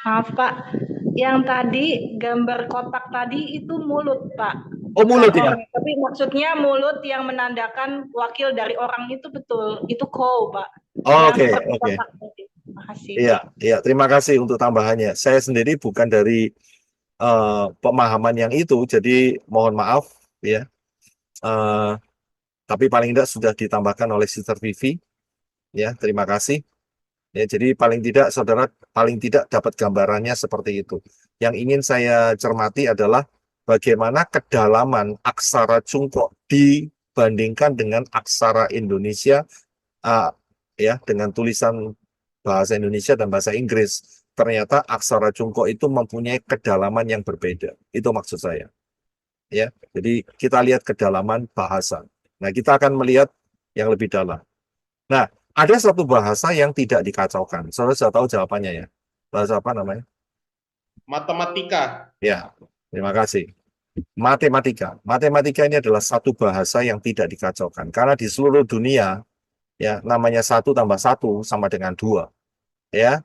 Maaf Pak, yang tadi gambar kotak tadi itu mulut Pak. Oh, mulut ya? Tapi maksudnya mulut yang menandakan wakil dari orang itu betul, itu cow Pak. Oh, oke. Terima kasih. Iya, terima kasih untuk tambahannya. Saya sendiri bukan dari pemahaman yang itu, jadi mohon maaf ya. Tapi paling tidak sudah ditambahkan oleh Sister Vivi. Ya, terima kasih. Ya, jadi paling tidak saudara paling tidak dapat gambarannya seperti itu. Yang ingin saya cermati adalah bagaimana kedalaman aksara Cungko dibandingkan dengan aksara Indonesia ya dengan tulisan bahasa Indonesia dan bahasa Inggris. Ternyata aksara Cungko itu mempunyai kedalaman yang berbeda. Itu maksud saya. Ya, jadi kita lihat kedalaman bahasa. Nah, kita akan melihat yang lebih dalam. Nah, ada satu bahasa yang tidak dikacaukan. Saudara sudah tahu jawabannya ya. Bahasa apa namanya? Matematika. Ya, terima kasih. Matematika. Matematika ini adalah satu bahasa yang tidak dikacaukan. Karena di seluruh dunia, ya namanya 1 tambah 1 sama dengan 2. Ya,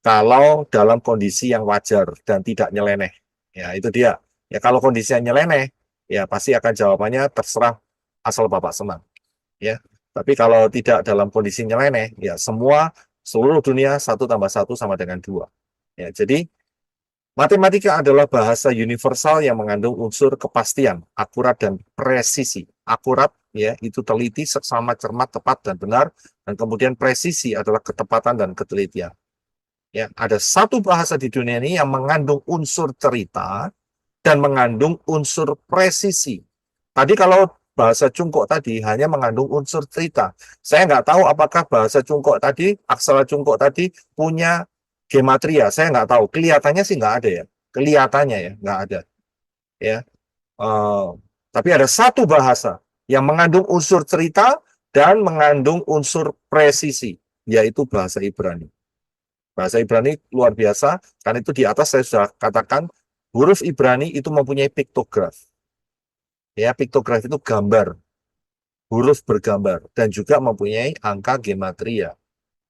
kalau dalam kondisi yang wajar dan tidak nyeleneh. Ya, itu dia. Ya, kalau kondisinya nyeleneh, ya pasti akan jawabannya terserah asal Bapak senang. Ya. Tapi kalau tidak dalam kondisi nyeleneh, ya seluruh dunia 1 tambah 1 sama dengan 2. Ya, jadi Matematika adalah bahasa universal yang mengandung unsur kepastian, akurat dan presisi. Akurat ya, itu teliti, seksama, cermat, tepat dan benar, dan kemudian presisi adalah ketepatan dan ketelitian. Ya, ada satu bahasa di dunia ini yang mengandung unsur cerita dan mengandung unsur presisi. Tadi kalau bahasa Cungkok tadi hanya mengandung unsur cerita. Saya nggak tahu apakah bahasa Cungkok tadi, aksara Cungkok tadi punya gematria. Saya nggak tahu. Kelihatannya sih nggak ada ya. Kelihatannya ya nggak ada. Ya. Eh, tapi ada satu bahasa yang mengandung unsur cerita dan mengandung unsur presisi, yaitu bahasa Ibrani. Bahasa Ibrani luar biasa, karena itu di atas saya sudah katakan huruf Ibrani itu mempunyai piktograf. Ya, piktograf itu gambar, huruf bergambar, dan juga mempunyai angka gematria.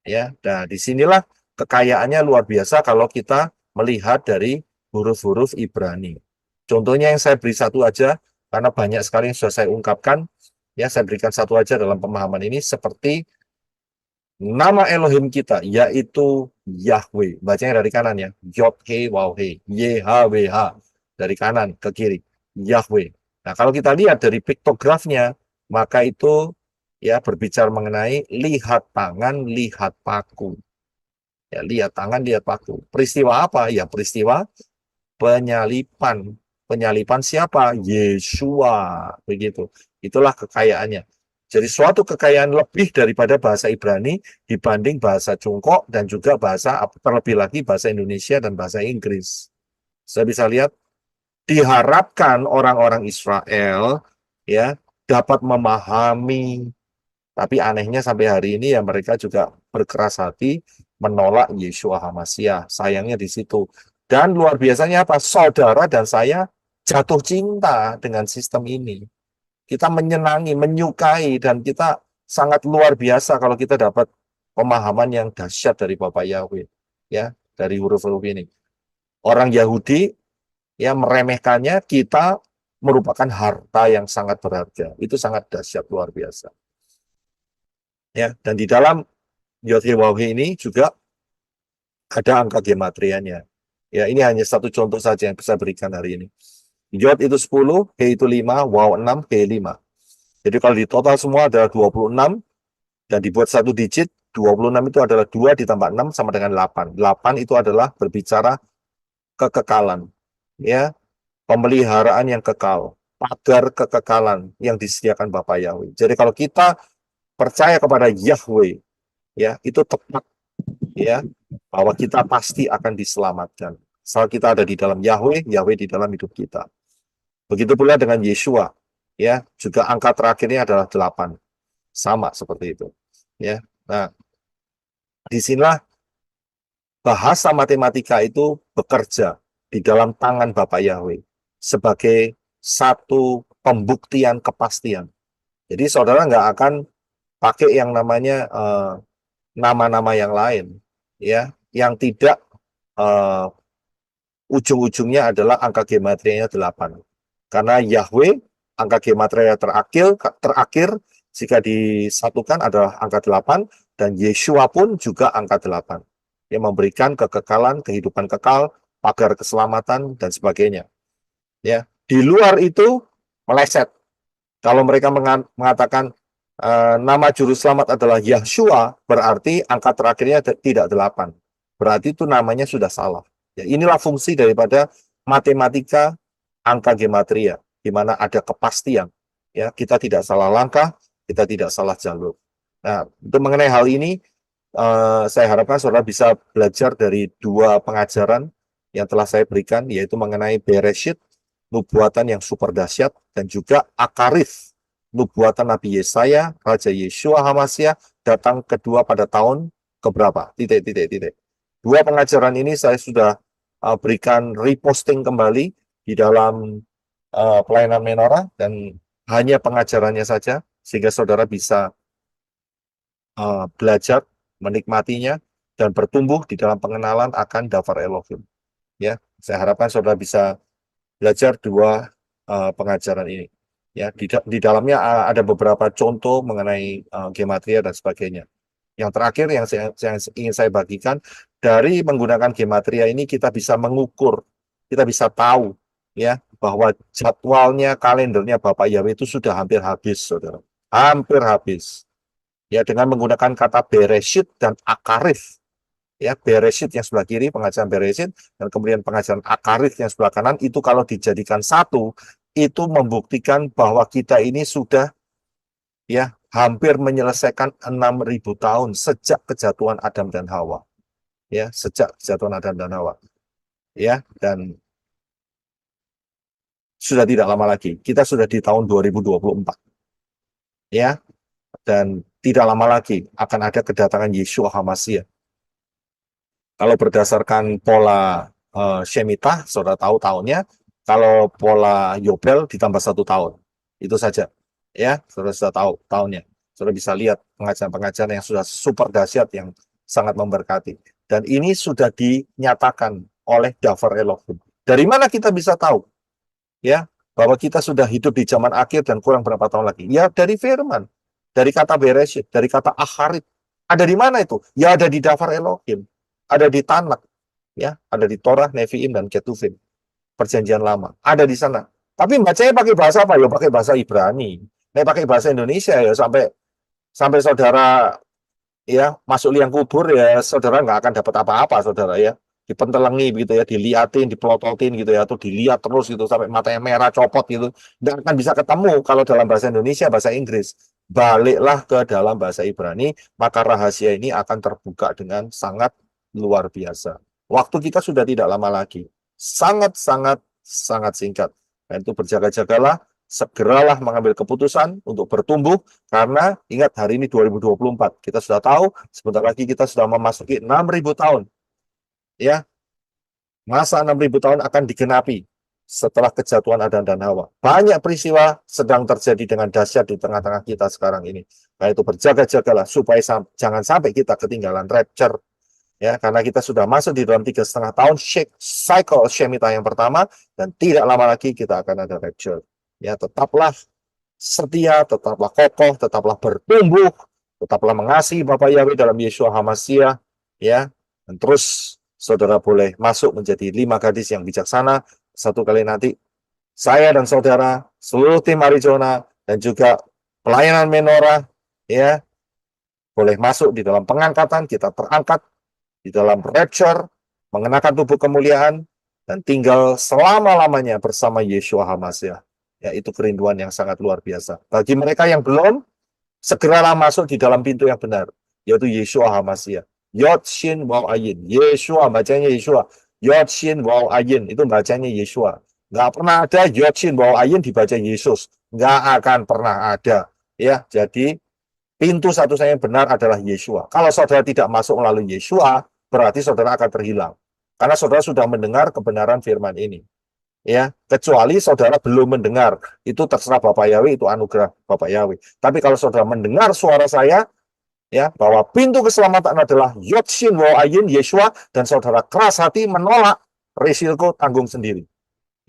Ya, nah disinilah kekayaannya luar biasa kalau kita melihat dari huruf-huruf Ibrani. Contohnya yang saya beri satu aja, karena banyak sekali yang sudah saya ungkapkan. Ya, saya berikan satu aja dalam pemahaman ini, seperti nama Elohim kita, yaitu Yahweh. Bacanya dari kanan ya. Yod-He, Waw-He. Y-H-W-H. Dari kanan ke kiri. Yahweh. Nah, kalau kita lihat dari piktografnya, maka itu ya berbicara mengenai lihat tangan, lihat paku. Ya, lihat tangan, lihat paku. Peristiwa apa? Ya, peristiwa penyalipan. Penyalipan siapa? Yesua. Begitu. Itulah kekayaannya. Jadi suatu kekayaan lebih daripada bahasa Ibrani dibanding bahasa Cungkok dan juga bahasa, terlebih lagi bahasa Indonesia dan bahasa Inggris. Saya bisa lihat, diharapkan orang-orang Israel ya dapat memahami, tapi anehnya sampai hari ini ya mereka juga berkeras hati menolak Yeshua HaMashiach. Sayangnya di situ. Dan luar biasanya apa? Saudara dan saya jatuh cinta dengan sistem ini. Kita menyenangi, menyukai, dan kita sangat luar biasa kalau kita dapat pemahaman yang dahsyat dari Bapak Yahweh, ya, dari huruf-huruf ini. Orang Yahudi ya meremehkannya, kita merupakan harta yang sangat berharga. Itu sangat dahsyat, luar biasa. Ya, dan di dalam Yod-Heh-Waw-Heh ini juga ada angka gematrianya. Ya, ini hanya satu contoh saja yang bisa berikan hari ini. Yod itu 10, He itu 5, Waw 6, He 5. Jadi kalau di total semua adalah 26, dan dibuat satu digit, 26 itu adalah 2 ditambah 6 sama dengan 8. 8 itu adalah berbicara kekekalan. Ya, pemeliharaan yang kekal, pagar kekekalan yang disediakan Bapak Yahweh. Jadi kalau kita percaya kepada Yahweh, ya, itu tepat, ya, bahwa kita pasti akan diselamatkan. Asal kita ada di dalam Yahweh, Yahweh di dalam hidup kita. Begitu pula dengan Yeshua, ya, juga angka terakhirnya adalah 8. Sama seperti itu. Ya. Nah, disinilah bahasa matematika itu bekerja di dalam tangan Bapak Yahweh sebagai satu pembuktian kepastian. Jadi saudara nggak akan pakai yang namanya nama-nama yang lain, ya, yang tidak ujung-ujungnya adalah angka gematrianya 8. Karena Yahweh, angka gematria terakhir jika disatukan adalah angka 8, dan Yeshua pun juga angka 8. Yang memberikan kekekalan, kehidupan kekal, pagar keselamatan, dan sebagainya. Ya, di luar itu meleset. Kalau mereka mengatakan nama juru selamat adalah Yahshua, berarti angka terakhirnya tidak 8. Berarti itu namanya sudah salah. Ya, inilah fungsi daripada matematika angka gematria, di mana ada kepastian. Ya, kita tidak salah langkah, kita tidak salah jalur. Nah, untuk mengenai hal ini, saya harapkan saudara bisa belajar dari 2 pengajaran yang telah saya berikan, yaitu mengenai Bereshit, nubuatan yang super dahsyat, dan juga Akarif, nubuatan Nabi Yesaya, Raja Yeshua HaMashiach, datang kedua pada tahun keberapa? Titik. 2 pengajaran ini saya sudah berikan reposting kembali di dalam pelayanan Menorah, dan hanya pengajarannya saja, sehingga saudara bisa belajar, menikmatinya, dan bertumbuh di dalam pengenalan akan Davar Elohim. Ya, saya harapkan saudara bisa belajar 2 pengajaran ini. Ya, di dalamnya ada beberapa contoh mengenai gematria dan sebagainya. Yang terakhir yang ingin saya bagikan, dari menggunakan gematria ini kita bisa mengukur kita bisa tahu ya bahwa jadwalnya, kalendernya Bapak Yahweh itu sudah hampir habis, saudara. Hampir habis. Ya, dengan menggunakan kata Bereshit dan Akarif. Ya, Bereshit yang sebelah kiri, pengajaran Bereshit, dan kemudian pengajaran Akarif yang sebelah kanan, itu kalau dijadikan satu, itu membuktikan bahwa kita ini sudah ya hampir menyelesaikan 6.000 tahun sejak kejatuhan Adam dan Hawa. Ya, sejak kejatuhan Adam dan Hawa. Ya, dan sudah tidak lama lagi. Kita sudah di tahun 2024. Ya, dan tidak lama lagi akan ada kedatangan Yeshua HaMashiach. Kalau berdasarkan pola Shemitah, saudara tahu tahunnya. Kalau pola Yobel ditambah 1 tahun. Itu saja. Ya, saudara sudah tahu tahunnya. Saudara bisa lihat pengajaran-pengajaran yang sudah super dahsyat, yang sangat memberkati. Dan ini sudah dinyatakan oleh Davar Elohim. Dari mana kita bisa tahu? Ya, bahwa kita sudah hidup di zaman akhir dan kurang berapa tahun lagi. Ya, dari firman, dari kata Bereshit, dari kata Acharit. Ada di mana itu? Ya, ada di Davar Elohim, ada di Tanakh, ya, ada di Torah, Nevi'im, dan Ketuvim. Perjanjian lama, ada di sana. Tapi bacanya pakai bahasa apa? Ya, pakai bahasa Ibrani. Pakai bahasa Indonesia ya, sampai saudara ya masuk liang kubur ya, saudara nggak akan dapat apa-apa, saudara ya. Dipentelengi begitu ya, diliatin, dipelototin gitu ya, atau dilihat terus gitu sampai matanya merah copot gitu. Nggak akan bisa ketemu kalau dalam bahasa Indonesia, bahasa Inggris. Baliklah ke dalam bahasa Ibrani, maka rahasia ini akan terbuka dengan sangat luar biasa. Waktu kita sudah tidak lama lagi. Sangat singkat. Dan itu berjaga-jagalah, segeralah mengambil keputusan untuk bertumbuh, karena ingat hari ini 2024. Kita sudah tahu, sebentar lagi kita sudah memasuki 6.000 tahun. Ya, masa 6.000 tahun akan digenapi setelah kejatuhan Adam dan Hawa. Banyak peristiwa sedang terjadi dengan dahsyat di tengah-tengah kita sekarang ini. Nah, itu berjaga-jagalah supaya jangan sampai kita ketinggalan rapture. Ya, karena kita sudah masuk di dalam 3,5 tahun cycle Shemitah yang pertama, dan tidak lama lagi kita akan ada rapture. Ya, tetaplah setia, tetaplah kokoh, tetaplah bertumbuh, tetaplah mengasihi Bapak Yahweh dalam Yeshua HaMashiach. Ya, dan terus saudara boleh masuk menjadi 5 gadis yang bijaksana. Satu kali nanti saya dan saudara, seluruh tim Arizona, dan juga pelayanan Menorah, ya, boleh masuk di dalam pengangkatan. Kita terangkat di dalam rapture, mengenakan tubuh kemuliaan, dan tinggal selama-lamanya bersama Yeshua HaMashiach. Ya, itu kerinduan yang sangat luar biasa. Bagi mereka yang belum, segeralah masuk di dalam pintu yang benar, yaitu Yeshua HaMashiach. Yod Shin Waw Ayin. Yeshua, bacanya Yeshua. Yod Shin Waw Ayin, itu bacanya Yeshua. Nggak pernah ada Yod Shin Waw Ayin dibaca Yesus. Nggak akan pernah ada. Ya, jadi pintu satu-satunya yang benar adalah Yeshua. Kalau saudara tidak masuk melalui Yeshua, berarti saudara akan terhilang. Karena saudara sudah mendengar kebenaran firman ini. Ya, kecuali saudara belum mendengar. Itu terserah Bapak Yahweh, itu anugerah Bapak Yahweh. Tapi kalau saudara mendengar suara saya, ya, bahwa pintu keselamatan adalah Yod Shin Waw Ayin, Yeshua, dan saudara keras hati menolak, risiko tanggung sendiri.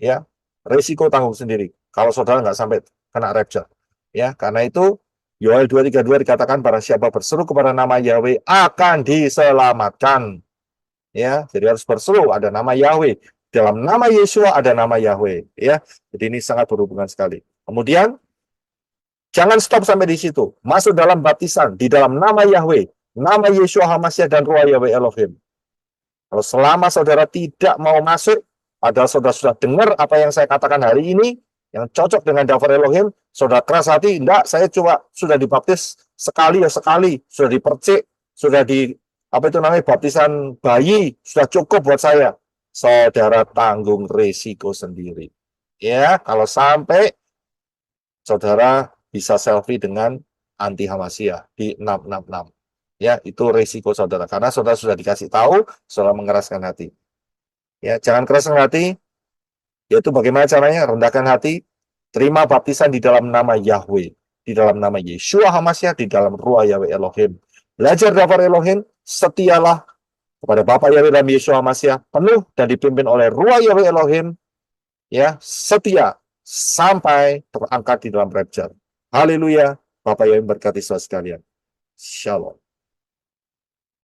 Ya, risiko tanggung sendiri. Kalau saudara nggak sampai kena rapture. Ya, karena itu Yoel 2:32 dikatakan, barang siapa berseru kepada nama Yahweh akan diselamatkan. Ya, jadi harus berseru, ada nama Yahweh. Dalam nama Yeshua ada nama Yahweh. Ya, jadi ini sangat berhubungan sekali. Kemudian jangan stop sampai di situ. Masuk dalam baptisan di dalam nama Yahweh, nama Yeshua HaMashiach dan Ruah Yahweh Elohim. Kalau selama saudara tidak mau masuk, padahal saudara sudah dengar apa yang saya katakan hari ini, yang cocok dengan Davar Elohim, saudara keras hati, enggak, saya coba sudah dibaptis sekali ya sekali, sudah dipercik, sudah di, apa itu namanya, baptisan bayi, sudah cukup buat saya. Saudara tanggung risiko sendiri. Ya, kalau sampai saudara bisa selfie dengan anti Hamashiach di 666. Ya, itu risiko saudara. Karena saudara sudah dikasih tahu, saudara mengeraskan hati. Ya, jangan keraskan hati. Yaitu bagaimana caranya? Rendahkan hati, terima baptisan di dalam nama Yahweh, di dalam nama Yeshua HaMashiach, di dalam Ruah Yahweh Elohim. Belajar Davar Elohim, setialah kepada Bapa Yahweh dalam Yeshua HaMashiach, penuh dan dipimpin oleh Ruah Yahweh Elohim, ya, setia sampai terangkat di dalam rapture. Haleluya. Bapak Yahweh berkati saudara sekalian. Shalom.